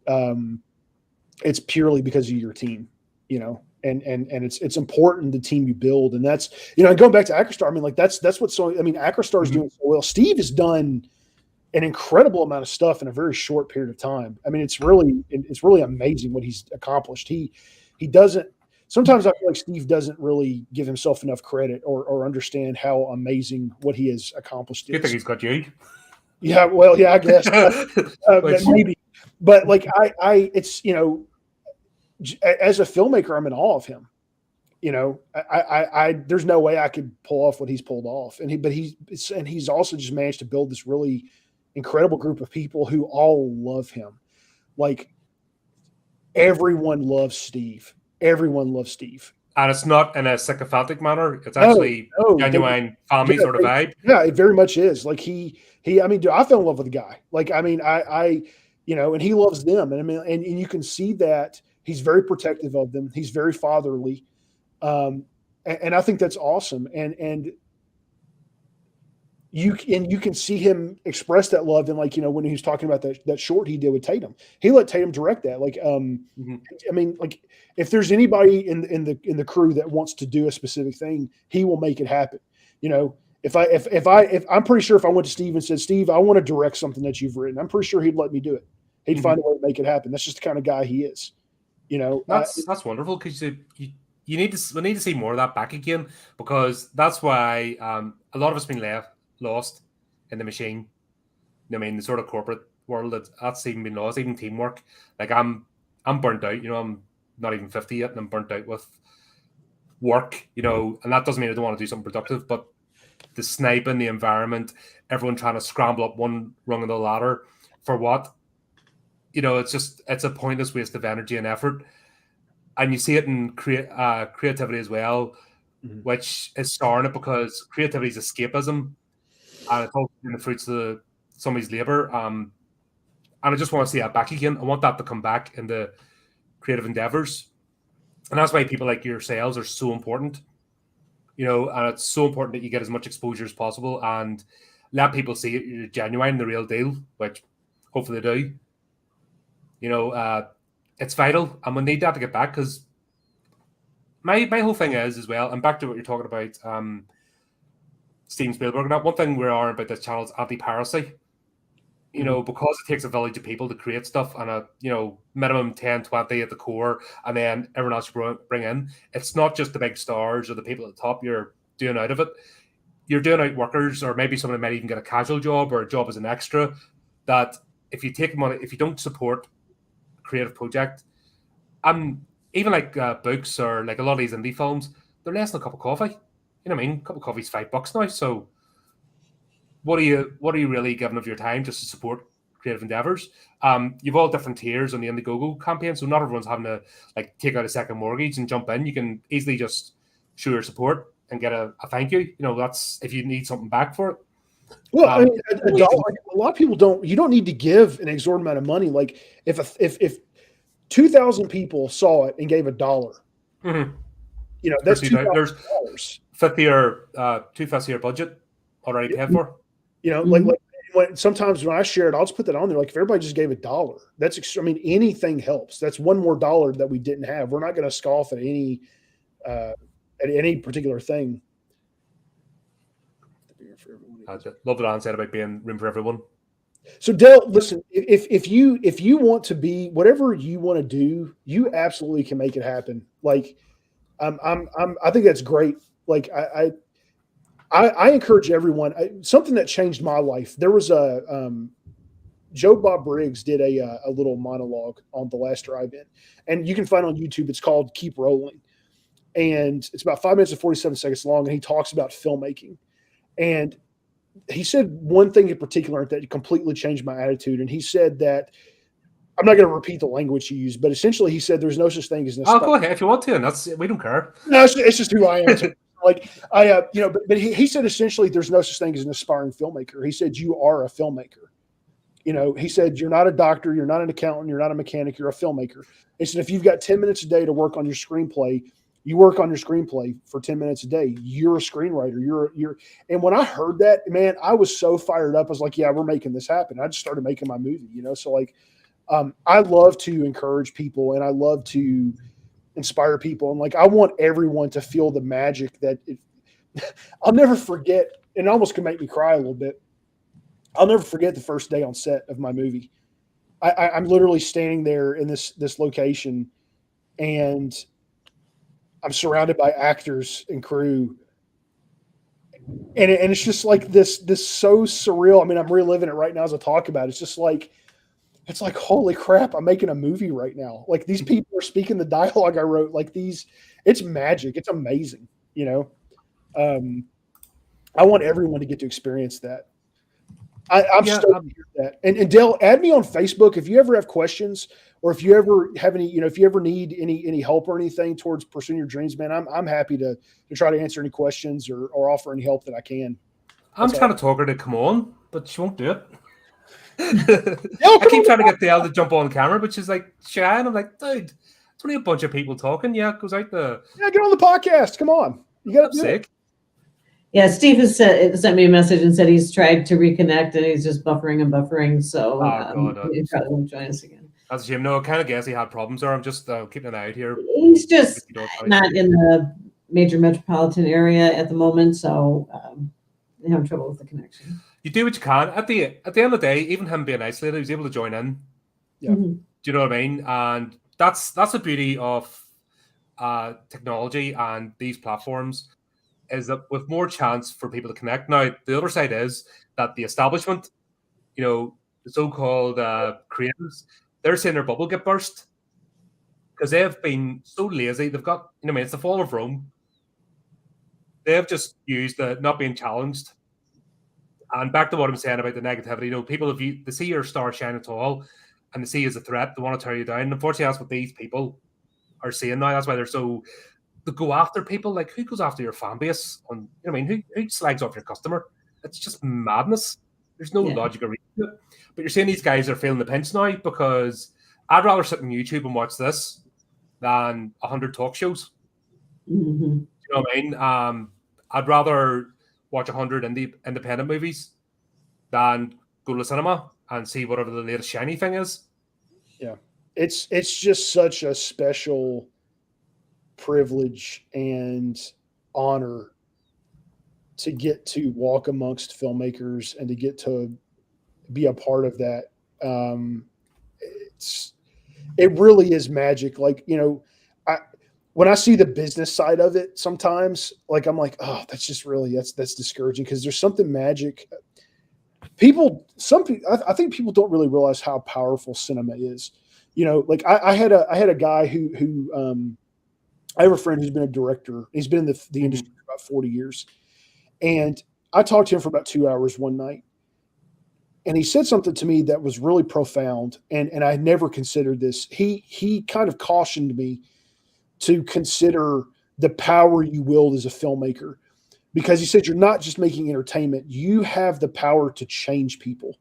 it's purely because of your team. And it's important, the team you build, and that's, going back to Acrostar. I mean, like that's what's so. I mean, Acrostar is doing so well. Steve has done an incredible amount of stuff in a very short period of time. I mean, it's really amazing what he's accomplished. He doesn't. Sometimes I feel like Steve doesn't really give himself enough credit or understand how amazing what he has accomplished is. You think he's got you? Yeah, well, yeah, I guess maybe, but like it's as a filmmaker, I'm in awe of him. There's no way I could pull off what he's pulled off, and he's also just managed to build this really incredible group of people who all love him. Like, everyone loves Steve. Everyone loves Steve. And it's not in a sycophantic manner. It's actually genuine family sort of vibe. Yeah, it very much is. Like I mean, dude, I fell in love with the guy. Like, I mean, and he loves them. And I mean, and you can see that he's very protective of them. He's very fatherly. And I think that's awesome. And you can see him express that love. And, like, when he was talking about that short he did with Tatum, he let Tatum direct that. Like, I mean, like, if there's anybody in the crew that wants to do a specific thing, he will make it happen. If I'm pretty sure if I went to Steve and said, Steve, I want to direct something that you've written, I'm pretty sure he'd let me do it. He'd find a way to make it happen. That's just the kind of guy he is. That's wonderful, because we need to see more of that back again, because that's why a lot of us been lost in the machine. I mean, the sort of corporate world that's even been lost, even teamwork. Like, I'm burnt out. I'm not even 50 yet, and I'm burnt out with work. And that doesn't mean I don't want to do something productive, but the sniping, the environment, everyone trying to scramble up one rung of the ladder for what? It's a pointless waste of energy and effort. And you see it in creativity as well, which is starring it, because creativity is escapism, and it's all in the fruits of somebody's labor. And I just want to see that back again. I want that to come back in the creative endeavors. And that's why people like yourselves are so important, and it's so important that you get as much exposure as possible and let people see it, you're genuine, the real deal, which hopefully they do. It's vital, and we need that to get back, because my whole thing is, as well, and back to what you're talking about, Steven Spielberg, and that one thing we are about this channel is anti-piracy. Because it takes a village of people to create stuff, and a minimum 10, 20 at the core, and then everyone else you bring in. It's not just the big stars or the people at the top you're doing out of it. You're doing out workers, or maybe somebody might even get a casual job or a job as an extra. That if you take money, if you don't support creative project, even like books, or like a lot of these indie films, they're less than a cup of coffee. You know what I mean? A cup of coffee's $5 now. So what are you really giving of your time just to support creative endeavors? You've all different tiers on the Indiegogo campaign, so not everyone's having to like take out a second mortgage and jump in. You can easily just show your support and get a thank you. That's if you need something back for it. Well, I mean, a lot of people don't. You don't need to give an exorbitant amount of money. Like if 2,000 people saw it and gave $1, that's $2,000. 50 or $250 budget already paid for. Like when sometimes when I share it, I'll just put that on there. Like, if everybody just gave $1, that's I mean, anything helps. That's one more dollar that we didn't have. We're not going to scoff at any particular thing. Love what Alan said about being room for everyone. So Dale, listen, if you want to be whatever you want to do, you absolutely can make it happen. Like, I think that's great. Like, I encourage everyone. Something that changed my life. There was Joe Bob Briggs did a little monologue on the last drive-in, and you can find on YouTube. It's called "Keep Rolling," and it's about 5 minutes and 47 seconds long, and he talks about filmmaking. And he said one thing in particular that completely changed my attitude. And he said that, I'm not going to repeat the language he used, but essentially he said there's no such thing as an Oh, go ahead if you want to, and we don't care. No, it's just who I am. So, like but he said essentially there's no such thing as an aspiring filmmaker. He said you are a filmmaker. He said you're not a doctor, you're not an accountant, you're not a mechanic, you're a filmmaker. He said if you've got 10 minutes a day to work on your screenplay, you work on your screenplay for 10 minutes a day. You're a screenwriter. You're. And when I heard that, man, I was so fired up. I was like, yeah, we're making this happen. I just started making my movie, So like, I love to encourage people and I love to inspire people. And like, I want everyone to feel the magic that I'll never forget. And it almost can make me cry a little bit. I'll never forget the first day on set of my movie. I'm literally standing there in this location, and I'm surrounded by actors and crew. And it's just like this so surreal. I mean, I'm reliving it right now as I talk about it. It's like, holy crap, I'm making a movie right now. Like these people are speaking the dialogue I wrote, it's magic. It's amazing. I want everyone to get to experience that. I'm stoked to hear that. And Dale, add me on Facebook if you ever have questions, or if you ever have any, if you ever need any help or anything towards pursuing your dreams, man. I'm happy to try to answer any questions or offer any help that I can. I'm trying to talk her to come on, but she won't do it. I keep trying to get Dale to jump on camera, but she's like shy, and I'm like, dude, it's only a bunch of people talking. Yeah, it goes out the. Yeah, get on the podcast. Come on, you got to do it. Yeah, Steve has sent me a message and said he's tried to reconnect and he's just buffering and buffering. So he probably won't join us again. That's a shame. No, I kind of guess he had problems there. I'm just keeping an eye out here. He's just not in the major metropolitan area at the moment, so they have trouble with the connection. You do what you can. At the end of the day, even him being isolated, he was able to join in. Yeah. Mm-hmm. Do you know what I mean? And that's the beauty of technology and these platforms, is that with more chance for people to connect. Now, the other side is that the establishment, the so-called creators, they're seeing their bubble get burst because they have been so lazy. They've got, it's the fall of Rome. They have just used the not being challenged. And back to what I'm saying about the negativity, people, if they see your star shining tall and they see you as a threat, they want to tear you down. And unfortunately, that's what these people are seeing now. That's why they're so. To go after people, like who goes after your fan base? Who slags off your customer? It's just madness. There's no logical reason to it. But you're saying these guys are feeling the pinch now because I'd rather sit on YouTube and watch this than 100 talk shows. Mm-hmm. You know what I mean? I'd rather watch 100 independent movies than go to the cinema and see whatever the latest shiny thing is. Yeah, it's just such a special privilege and honor to get to walk amongst filmmakers and to get to be a part of that. It really is magic. Like, when I see the business side of it, sometimes like, I'm like, oh, that's just really, that's discouraging. Cause there's something magic. I think people don't really realize how powerful cinema is. Like I had a guy who I have a friend who's been a director. He's been in the industry for about 40 years. And I talked to him for about 2 hours one night. And he said something to me that was really profound. And I had never considered this. He kind of cautioned me to consider the power you wield as a filmmaker. Because he said, you're not just making entertainment. You have the power to change people.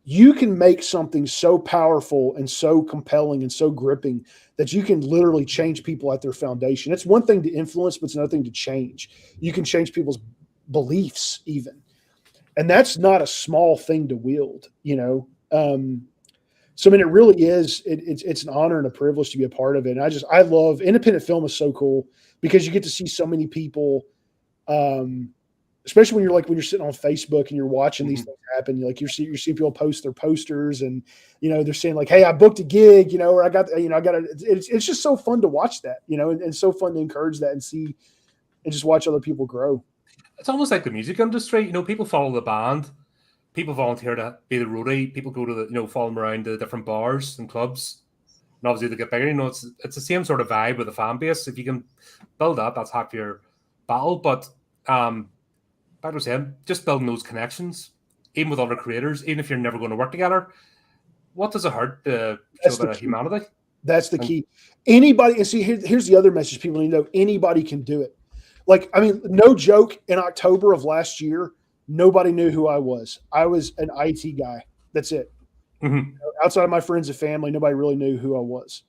You can make something so powerful and so compelling and so gripping that you can literally change people at their foundation. It's one thing to influence, but it's another thing to change. You can change people's beliefs even. And that's not a small thing to wield, So, I mean, it really is, it's an honor and a privilege to be a part of it. And I love independent film is so cool because you get to see so many people, especially when you're sitting on Facebook and you're watching these things happen. You see people post their posters and, they're saying like, hey, I booked a gig, or I got it's just so fun to watch that, and so fun to encourage that and see and just watch other people grow. It's almost like the music industry. People follow the band, people volunteer to be the roadie, people go to follow them around to the different bars and clubs. and obviously they get bigger. You know, it's the same sort of vibe with the fan base. If you can build that, that's half your battle. But like I was saying, just building those connections, even with other creators, even if you're never going to work together, what does it hurt to show a bit of humanity? That's the key. Anybody, and see, here's the other message people need to know: anybody can do it. Like, I mean, no joke. In October of last year, nobody knew who I was. I was an IT guy. That's it. Mm-hmm. Outside of my friends and family, nobody really knew who I was.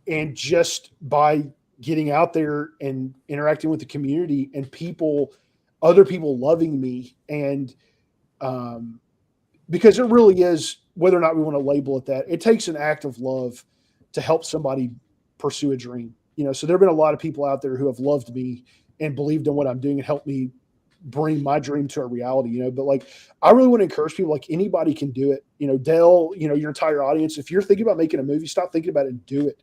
And just by getting out there and interacting with the community and other people loving me, and because it really is, whether or not we want to label it that, it takes an act of love to help somebody pursue a dream. You know, so there have been a lot of people out there who have loved me and believed in what I'm doing and helped me bring my dream to a reality, you know. But like, I really want to encourage people, like, anybody can do it. You know, Dell, you know, your entire audience, if you're thinking about making a movie, stop thinking about it and do it.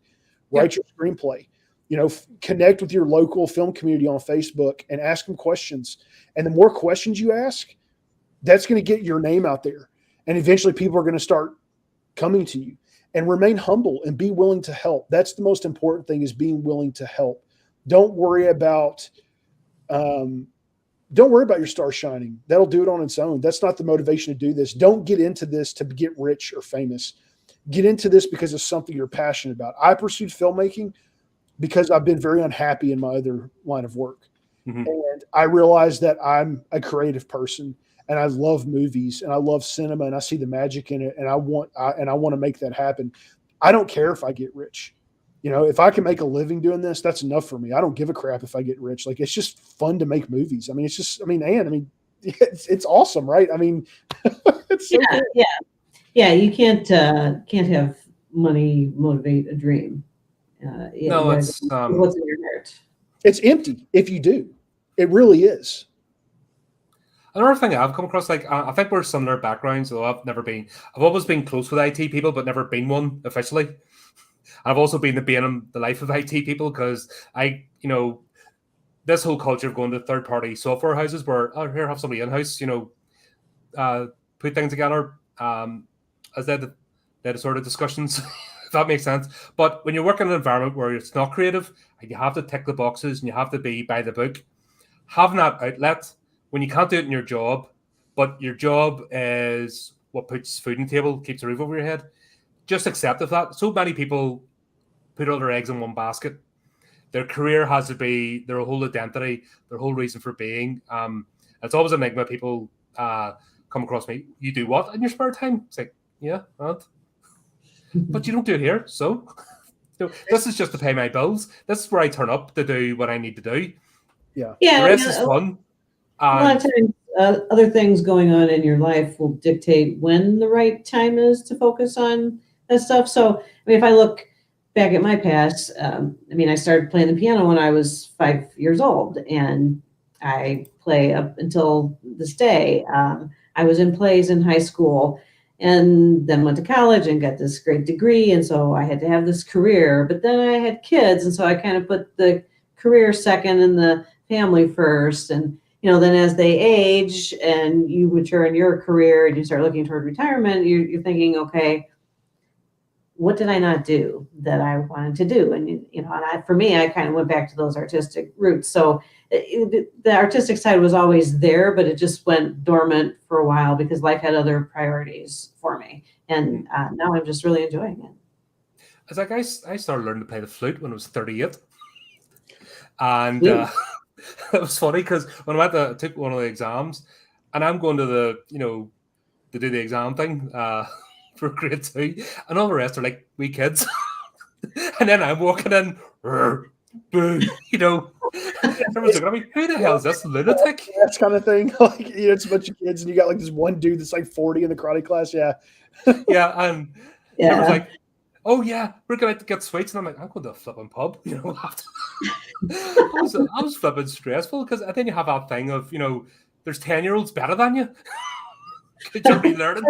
Write your screenplay, you know, connect with your local film community on Facebook and ask them questions. And the more questions you ask, that's going to get your name out there. And eventually people are going to start coming to you. And remain humble and be willing to help. That's the most important thing, is being willing to help. Don't worry about your star shining. That'll do it on its own. That's not the motivation to do this. Don't get into this to get rich or famous. Get into this because it's something you're passionate about. I pursued filmmaking because I've been very unhappy in my other line of work. Mm-hmm. And I realized that I'm a creative person. And I love movies and I love cinema and I see the magic in it. And I want to make that happen. I don't care if I get rich. You know, if I can make a living doing this, that's enough for me. I don't give a crap if I get rich. Like, it's just fun to make movies. I mean, it's awesome, right? I mean, it's so cool. Yeah. You can't have money motivate a dream. No, it's what's in your heart. It's empty if you do. It really is. Another thing I've come across, like, I think we're similar backgrounds, though I've always been close with IT people, but never been one officially. I've also been the life of IT people, because this whole culture of going to third-party software houses where, here, have somebody in-house, put things together, as the sort of discussions, if that makes sense. But when you work in an environment where it's not creative, and you have to tick the boxes, and you have to be by the book, having that outlet, when you can't do it in your job, but your job is what puts food on the table, keeps a roof over your head, just accept of that. So many people put all their eggs in one basket. Their career has to be their whole identity, their whole reason for being. It's always an enigma. People come across me. You do what in your spare time? It's like, yeah, but you don't do it here. So this is just to pay my bills. This is where I turn up to do what I need to do. Yeah. The rest is fun. A lot of times, other things going on in your life will dictate when the right time is to focus on that stuff. So, I mean, if I look back at my past, I started playing the piano when I was 5 years old, and I play up until this day. I was in plays in high school, and then went to college and got this great degree, and so I had to have this career. But then I had kids, and so I kind of put the career second and the family first. And then as they age and you mature in your career and you start looking toward retirement, you're thinking, okay, what did I not do that I wanted to do? And, for me, I kind of went back to those artistic roots. So the artistic side was always there, but it just went dormant for a while because life had other priorities for me. And now I'm just really enjoying it. It's like I started learning to play the flute when I was 38. And it was funny because when I took one of the exams, and I'm going to to do the exam thing for grade 2, and all the rest are like wee kids. And then I'm walking in, boo, everyone's looking at me, who the hell is this lunatic? That kind of thing. Like, it's a bunch of kids, and you got like this one dude that's like 40 in the karate class. Yeah. Yeah. And everyone's like, oh yeah, we're going to get sweets. And I'm like, I'm going to a flipping pub. I was flipping stressful because then you have that thing of, there's 10-year-olds better than you. Could you be learning?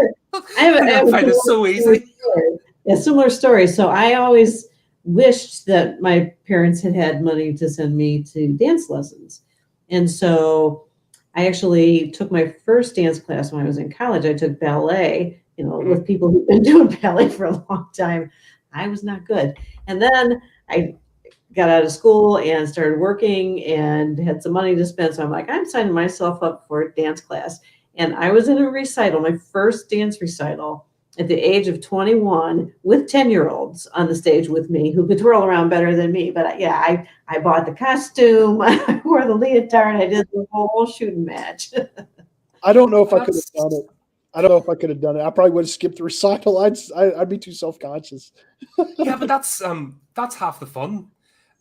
I find it so easy. A similar story. So I always wished that my parents had money to send me to dance lessons. And so I actually took my first dance class when I was in college. I took ballet with people who've been doing ballet for a long time. I was not good. And then I got out of school and started working and had some money to spend. So I'm like, I'm signing myself up for a dance class. And I was in a recital, my first dance recital at the age of 21 with 10-year-olds on the stage with me who could twirl around better than me. But I bought the costume, I wore the leotard, I did the whole shooting match. I don't know if I could have done it. I don't know if I could have done it. I probably would have skipped the recital. I'd be too self-conscious. Yeah, but that's half the fun.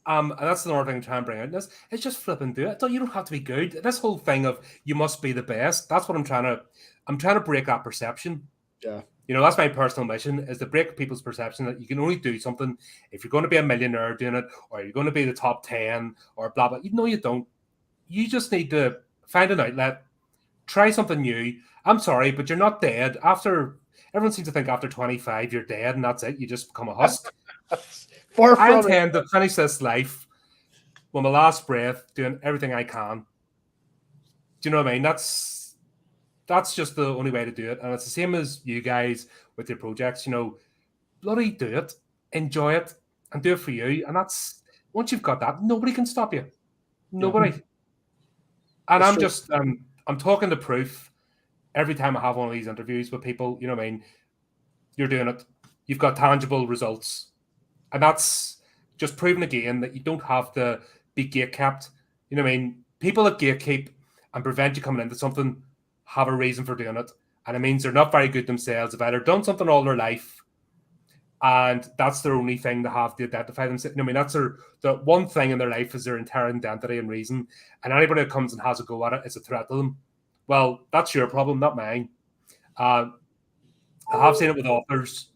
And that's another thing I'm trying to bring out in this. It's just flip and do it. You don't have to be good. This whole thing of you must be the best. That's what I'm trying to break that perception. Yeah. That's my personal mission, is to break people's perception that you can only do something if you're going to be a millionaire doing it, or you're going to be the top 10 or blah, blah. No, you don't. You just need to find an outlet, try something new. I'm sorry, but you're not dead. Everyone seems to think after 25, you're dead and that's it. You just become a husk. Far from I intend to finish this life with my last breath, doing everything I can. Do you know what I mean? That's just the only way to do it. And it's the same as you guys with your projects. Bloody do it, enjoy it, and do it for you. And that's, once you've got that, nobody can stop you. Nobody. Yeah. And That's I'm talking to proof every time I have one of these interviews with people. You know what I mean? You're doing it. You've got tangible results. And that's just proving again that you don't have to be gatekept. You know what I mean? People that gatekeep and prevent you coming into something have a reason for doing it. And it means they're not very good themselves. They've either done something all their life and that's their only thing to have to identify themselves. I mean, that's the one thing in their life is their entire identity and reason. And anybody that comes and has a go at it is a threat to them. Well, that's your problem, not mine. I have seen it with authors.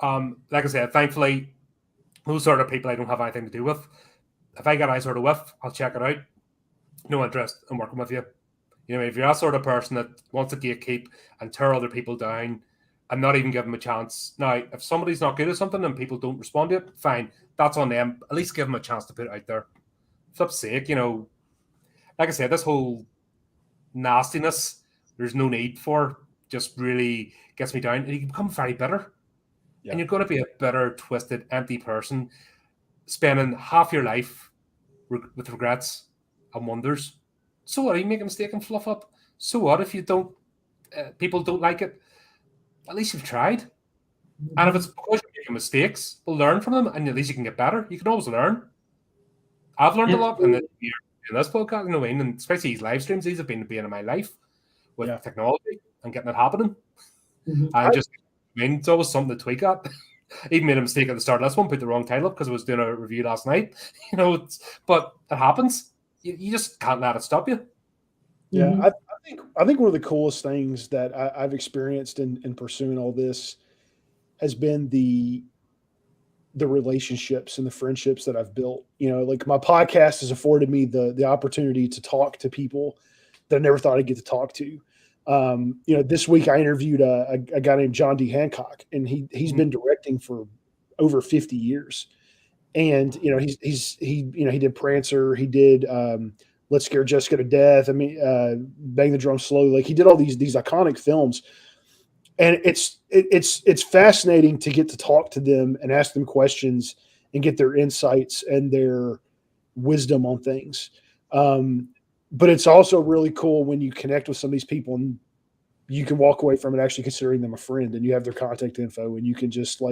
Like I said, thankfully, those sort of people I don't have anything to do with. If I get any sort of whiff, I'll check it out. No interest in working with you. If you're that sort of person that wants to gatekeep and tear other people down and not even give them a chance. Now, if somebody's not good at something and people don't respond to it, fine. That's on them. At least give them a chance to put it out there. For flip's sake, like I said, this whole nastiness, there's no need for, just really gets me down. And you become very bitter. Yeah. And you're going to be a bitter, twisted, empty person, spending half your life with regrets and wonders. So what? You make a mistake and fluff up. So what if you don't? People don't like it. At least you've tried. Mm-hmm. And if it's because you're making mistakes, we'll learn from them, and at least you can get better. You can always learn. I've learned a lot in this podcast, and especially these live streams. These have been in my life with technology and getting it happening. Mm-hmm. And it's always something to tweak at. Even made a mistake at the start of this one, put the wrong title up because I was doing a review last night. But it happens. You just can't let it stop you. Yeah, mm-hmm. I think one of the coolest things that I've experienced in pursuing all this has been the relationships and the friendships that I've built. Like my podcast has afforded me the opportunity to talk to people that I never thought I'd get to talk to. This week I interviewed a guy named John D. Hancock, and he's mm-hmm. been directing for over 50 years. And, he did Prancer, he did Let's Scare Jessica to Death. I mean, Bang the Drum Slowly. Like, he did all these iconic films. And it's fascinating to get to talk to them and ask them questions and get their insights and their wisdom on things. But it's also really cool when you connect with some of these people and you can walk away from it actually considering them a friend, and you have their contact info, and you can just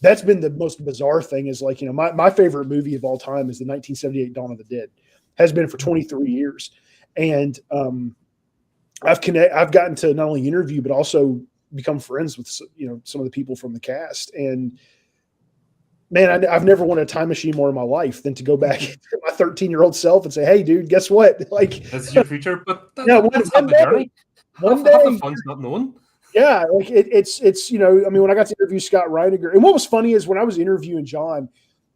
that's been the most bizarre thing is my favorite movie of all time is the 1978 Dawn of the Dead. Has been for 23 years. And I've gotten to not only interview, but also become friends with, some of the people from the cast. And man, I've never wanted a time machine more in my life than to go back to my 13-year-old self and say, hey dude, guess what? That's your future, but that's one the journey. One day, half the fun's not knowing. Yeah. It's when I got to interview Scott Reiniger, and what was funny is when I was interviewing John,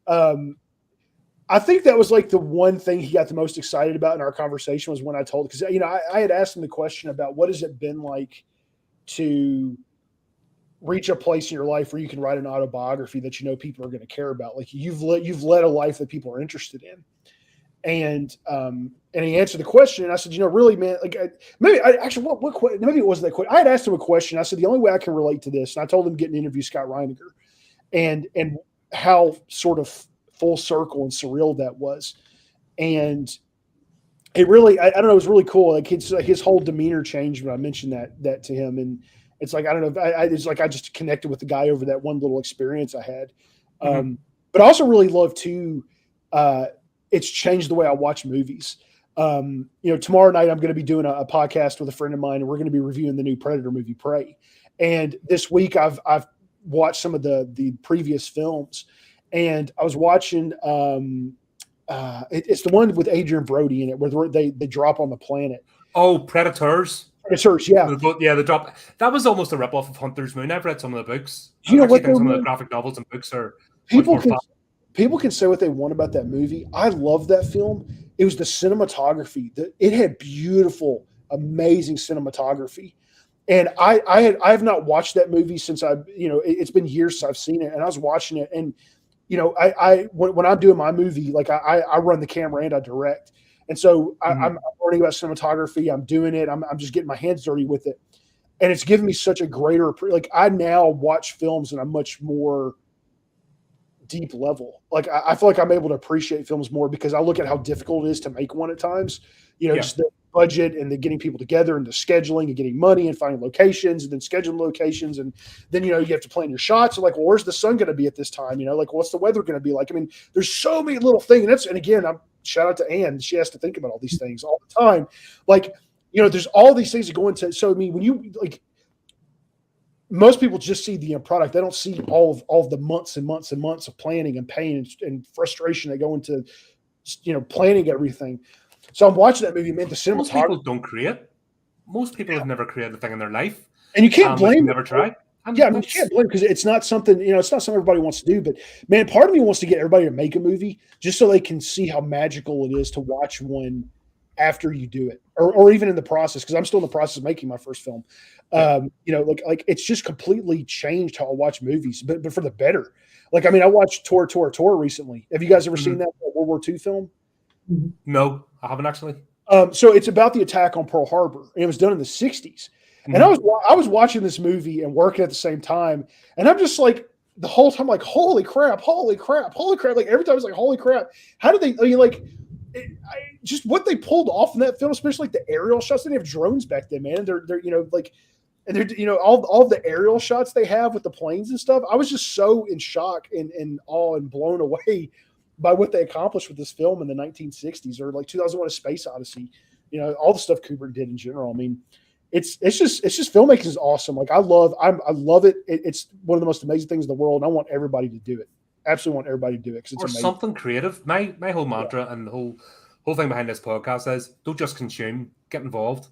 I think that was the one thing he got the most excited about in our conversation was when I told, because, I had asked him the question about what has it been like to reach a place in your life where you can write an autobiography that people are going to care about. You've led a life that people are interested in. And he answered the question, and I said, really, man, like maybe it wasn't that question. I had asked him a question. I said, the only way I can relate to this, and I told him to get an interview Scott Reiniger, and how sort of full circle and surreal that was, and it really, I don't know, it was really cool. Like his whole demeanor changed when I mentioned that to him, and it's like I don't know, it's like I just connected with the guy over that one little experience I had. But I also really love too. It's changed the way I watch movies. Tomorrow night I'm going to be doing a podcast with a friend of mine, and we're going to be reviewing the new Predator movie, Prey. And this week I've watched some of the previous films, and I was watching. It's the one with Adrian Brody in it, where they drop on the planet. Oh, Predators. Predators, yeah. Yeah, the drop. That was almost a rip-off of Hunter's Moon. I've read some of the books. You know what? Some of the graphic novels and books are People can say what they want about that movie. I love that film. It was the cinematography. It had beautiful, amazing cinematography. And I have not watched that movie since it's been years since I've seen it. And I was watching it, and when I'm doing my movie, like I run the camera and I direct. And so I'm learning about cinematography. I'm doing it. I'm just getting my hands dirty with it. And it's given me such a greater, like I now watch films in a much more deep level. Like I feel like I'm able to appreciate films more because I look at how difficult it is to make one at times, just the budget and the getting people together and the scheduling and getting money and finding locations and then scheduling locations. And then, you have to plan your shots. So like, well, where's the sun going to be at this time? Like what's the weather going to be like? I mean, there's so many little things. And again, I'm shout out to Anne. She has to think about all these things all the time. Like, there's all these things that go into, so I mean, when you like, most people just see the end product. They don't see all of the months and months and months of planning and pain and frustration that go into, planning everything. So I'm watching that movie, man. The cinematography. Most people don't create. Most people have never created a thing in their life, and you can't blame. Never tried. Yeah, I mean, you can't blame because it's not something it's not something everybody wants to do. But man, part of me wants to get everybody to make a movie just so they can see how magical it is to watch one after you do it, or even in the process. Because I'm still in the process of making my first film. Like it's just completely changed how I watch movies, but for the better. Like, I mean, I watched Tor recently. Have you guys ever seen that World War II film? No, I haven't actually. So it's about the attack on Pearl Harbor, and it was done in the 60s. And I was watching this movie and working at the same time, and I'm just like the whole time, like, holy crap! Like every time I was like, holy crap! How did they? I mean, just what they pulled off in that film, especially like the aerial shots. They didn't have drones back then, man. They're and they're all the aerial shots they have with the planes and stuff. I was just so in shock and awe and blown away by what they accomplished with this film in the 1960s, or like 2001: A Space Odyssey. All the stuff Kubrick did in general. I mean, it's just filmmaking is awesome. Like I love it. It's one of the most amazing things in the world. And I want everybody to do it. Absolutely want everybody to do it because it's amazing. Something creative. My whole mantra and the whole thing behind this podcast is don't just consume, get involved.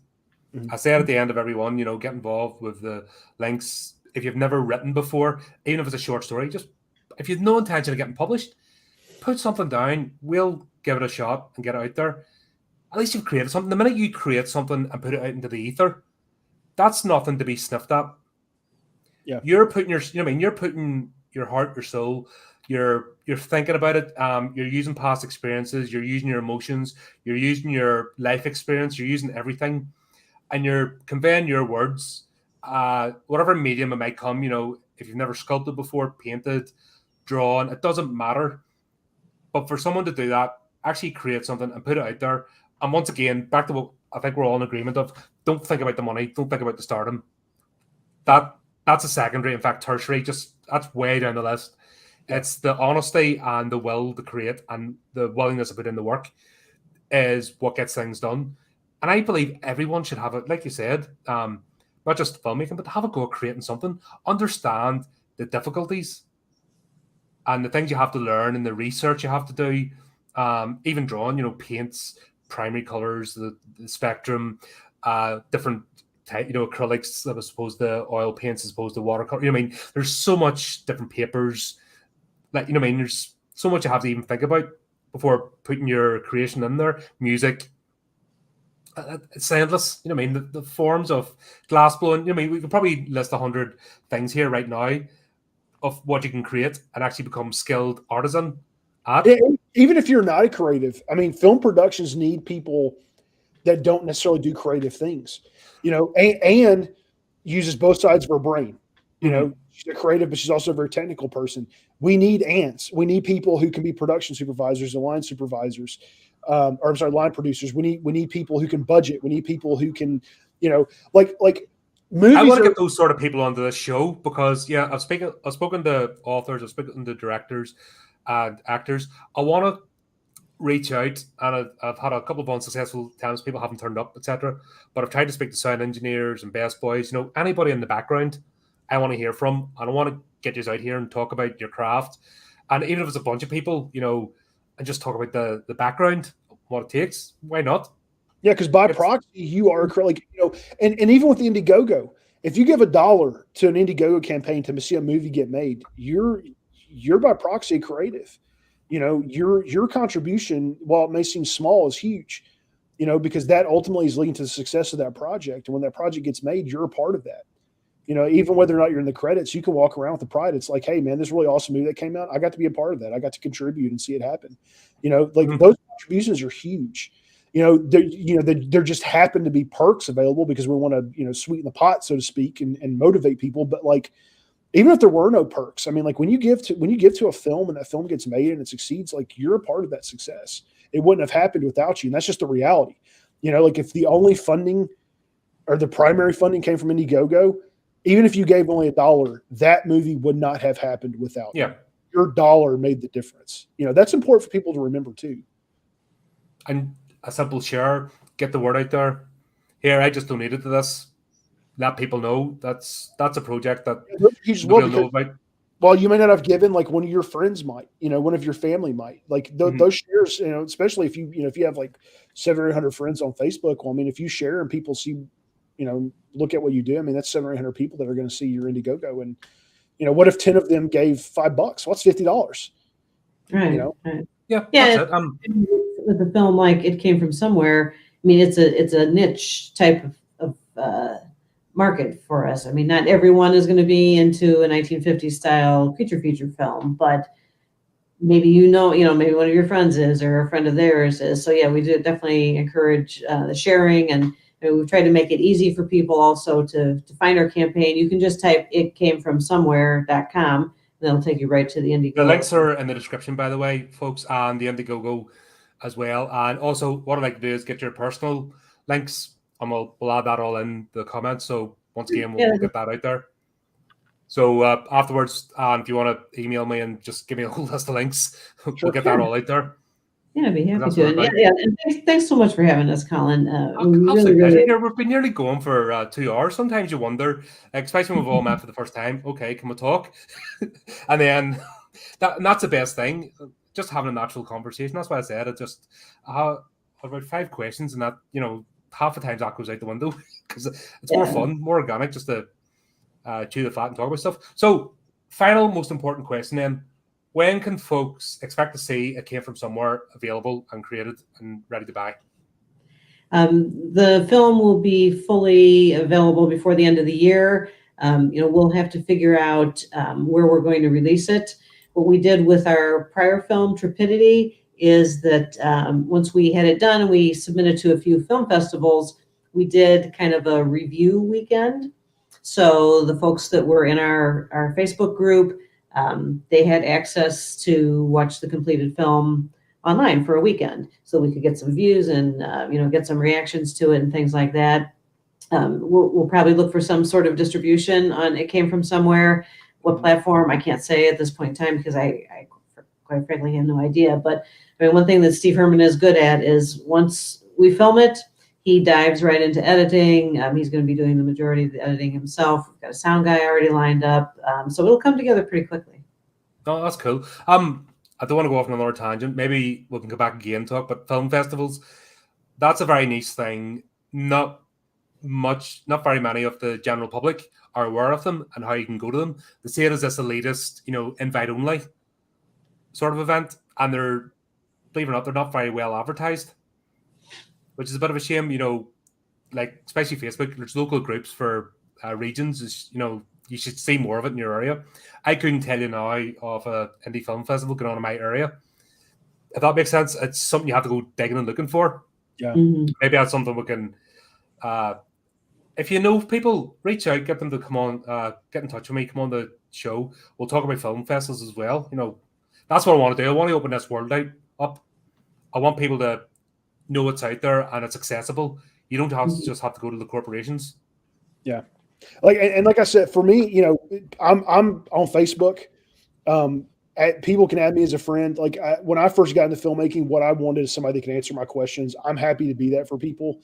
I say it at the end of every one, get involved with the links. If you've never written before, even if it's a short story, just if you've no intention of getting published, put something down. We'll give it a shot and get it out there. At least you've created something. The minute you create something and put it out into the ether, that's nothing to be sniffed at. Yeah, you're putting you're putting your heart, your soul. You're thinking about it. You're using past experiences. You're using your emotions. You're using your life experience. You're using everything, and you're conveying your words. Whatever medium it might come. If you've never sculpted before, painted, drawn, it doesn't matter. But for someone to do that, actually create something and put it out there. And once again, back to what I think we're all in agreement of: don't think about the money. Don't think about the stardom. That's a secondary, in fact, tertiary. Just that's way down the list. It's the honesty and the will to create and the willingness to put in the work is what gets things done. And I believe everyone should have it, like you said, not just filmmaking, but have a go at creating something. Understand the difficulties and the things you have to learn and the research you have to do. Even drawing, paints, primary colors, the spectrum, different acrylics, I suppose the oil paints as opposed to watercolor. There's so much different papers. There's so much you have to even think about before putting your creation in there. Music, it's endless. The forms of glass blowing. We could probably list 100 things here right now of what you can create and actually become skilled artisan at. even if you're not a creative, I mean, film productions need people that don't necessarily do creative things, and uses both sides of her brain. She's a creative, but she's also a very technical person. We need ants. We need people who can be production supervisors and line supervisors, or I'm sorry, line producers. We need people who can budget. We need people who can, like movies. I want to get those sort of people onto this show because I've spoken to authors, I've spoken to directors and actors. I want to reach out, and I've had a couple of unsuccessful times. People haven't turned up, etc. But I've tried to speak to sound engineers and best boys. Anybody in the background, I want to hear from, and I want to get you out here and talk about your craft. And even if it's a bunch of people, and just talk about the background, what it takes. Why not? Yeah, because by proxy, you are and even with the Indiegogo, if you give $1 to an Indiegogo campaign to see a movie get made, you're by proxy creative. Your contribution, while it may seem small, is huge. Because that ultimately is leading to the success of that project. And when that project gets made, you're a part of that. Even whether or not you're in the credits, you can walk around with the pride. It's like, hey, man, this really awesome movie that came out. I got to be a part of that. I got to contribute and see it happen. Those contributions are huge. There just happen to be perks available because we want to, sweeten the pot, so to speak, and motivate people. But even if there were no perks, I mean, when you give to a film and that film gets made and it succeeds, you're a part of that success. It wouldn't have happened without you. And that's just the reality. If the only funding or the primary funding came from Indiegogo, even if you gave only $1, that movie would not have happened without you. Your dollar made the difference. That's important for people to remember too. And a simple share, get the word out there. Here, I just donated to this. Let people know that's a project that people know about. Well, you may not have given, one of your friends might, one of your family might. Those shares, especially if if you have 700 or 800 friends on Facebook. Well, I mean, if you share and people see, look at what you do. I mean, that's 700 or 800 people that are going to see your Indiegogo. And, what if 10 of them gave $5? What's $50? Right. Right. Yeah. That's it. With the film, it came from somewhere. I mean, it's a niche type of market for us. I mean, not everyone is going to be into a 1950s style creature feature film, but maybe maybe one of your friends is, or a friend of theirs is. So yeah, we do definitely encourage the sharing, and we've tried to make it easy for people also to find our campaign. You can just type itcamefromsomewhere.com, and that'll take you right to the Indiegogo. The links are in the description, by the way, folks, and the Indiegogo as well. And also, what I'd like to do is get your personal links, and we'll add that all in the comments. So once again, we'll get that out there. So afterwards, if you want to email me and just give me a whole list of links, we'll get that all out there. Yeah, I'd be happy to. Yeah. And thanks so much for having us, Colin. We've been nearly going for 2 hours. Sometimes you wonder, especially when we've all met for the first time, okay, can we talk? And then that's the best thing, just having a natural conversation. That's why I said it. Just about 5 questions, and that, half the times that goes out the window because it's more fun, more organic, just to chew the fat and talk about stuff. So, final, most important question then. When can folks expect to see It Came From Somewhere available and created and ready to buy? The film will be fully available before the end of the year. We'll have to figure out where we're going to release it. What we did with our prior film, Trepidity, is that once we had it done and we submitted to a few film festivals, we did kind of a review weekend. So the folks that were in our Facebook group, they had access to watch the completed film online for a weekend, so we could get some views and get some reactions to it and things like that. We'll probably look for some sort of distribution on It Came From Somewhere. What platform, I can't say at this point in time because I quite frankly have no idea. But I mean, one thing that Steve Herman is good at is once we film it, he dives right into editing. He's going to be doing the majority of the editing himself. We've got a sound guy already lined up. So it'll come together pretty quickly. Oh, that's cool. I don't want to go off on another tangent. Maybe we can go back again and talk about film festivals. That's a very niche thing. Not very many of the general public are aware of them and how you can go to them. They see it as this elitist, invite only sort of event. And they're, believe it or not, they're not very well advertised, which is a bit of a shame, especially Facebook. There's local groups for regions, you should see more of it in your area. I couldn't tell you now of a indie film festival going on in my area. if that makes sense, it's something you have to go digging and looking for. Yeah. Maybe that's something we can, if you know people, reach out, get them to come on, get in touch with me, come on the show. We'll talk about film festivals as well. That's what I want to do. I want to open this world up. I want people to know it's out there and it's accessible. You don't just have to go to the corporations. Yeah. Like I said, for me, I'm on Facebook. People can add me as a friend. Like when I first got into filmmaking, what I wanted is somebody that can answer my questions. I'm happy to be that for people.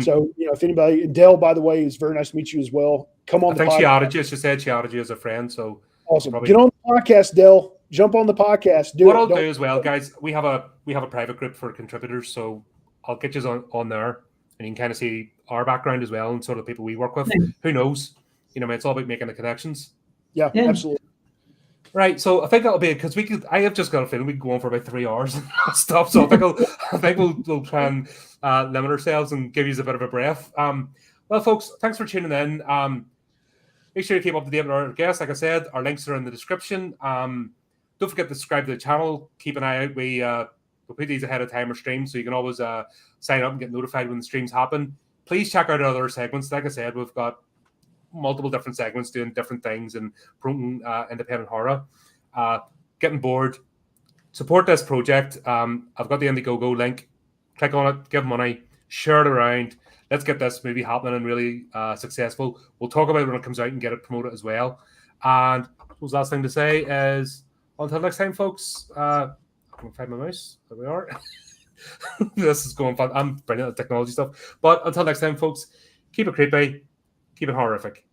So, if anybody, Dell, by the way, it's very nice to meet you as well. Come on. I think she added you. She said she added you as a friend. So awesome. Get on the podcast, Dell. Jump on the podcast. What I'll do as well, guys, we have a private group for contributors. So I'll get you on there and you can kind of see our background as well and sort of people we work with. Who knows? It's all about making the connections. Yeah, absolutely. Right, so I think that'll be it because I have just got a feeling we could go on for about 3 hours and stuff. So I think we'll try and limit ourselves and give you a bit of a breath. Well, folks, thanks for tuning in. Make sure you keep up to date with our guests. Like I said, our links are in the description. Don't forget to subscribe to the channel. Keep an eye out. We'll put these ahead of time or streams, so you can always sign up and get notified when the streams happen. Please check out our other segments. Like I said, we've got multiple different segments doing different things and promoting independent horror. Getting bored, support this project. I've got the Indiegogo link. Click on it, give money, share it around. Let's get this movie happening and really successful. We'll talk about it when it comes out and get it promoted as well. And the last thing to say is until next time, folks. I'm going to find my mouse. There we are. This is going fun. I'm brilliant at technology stuff. But until next time, folks, keep it creepy. Keep it horrific.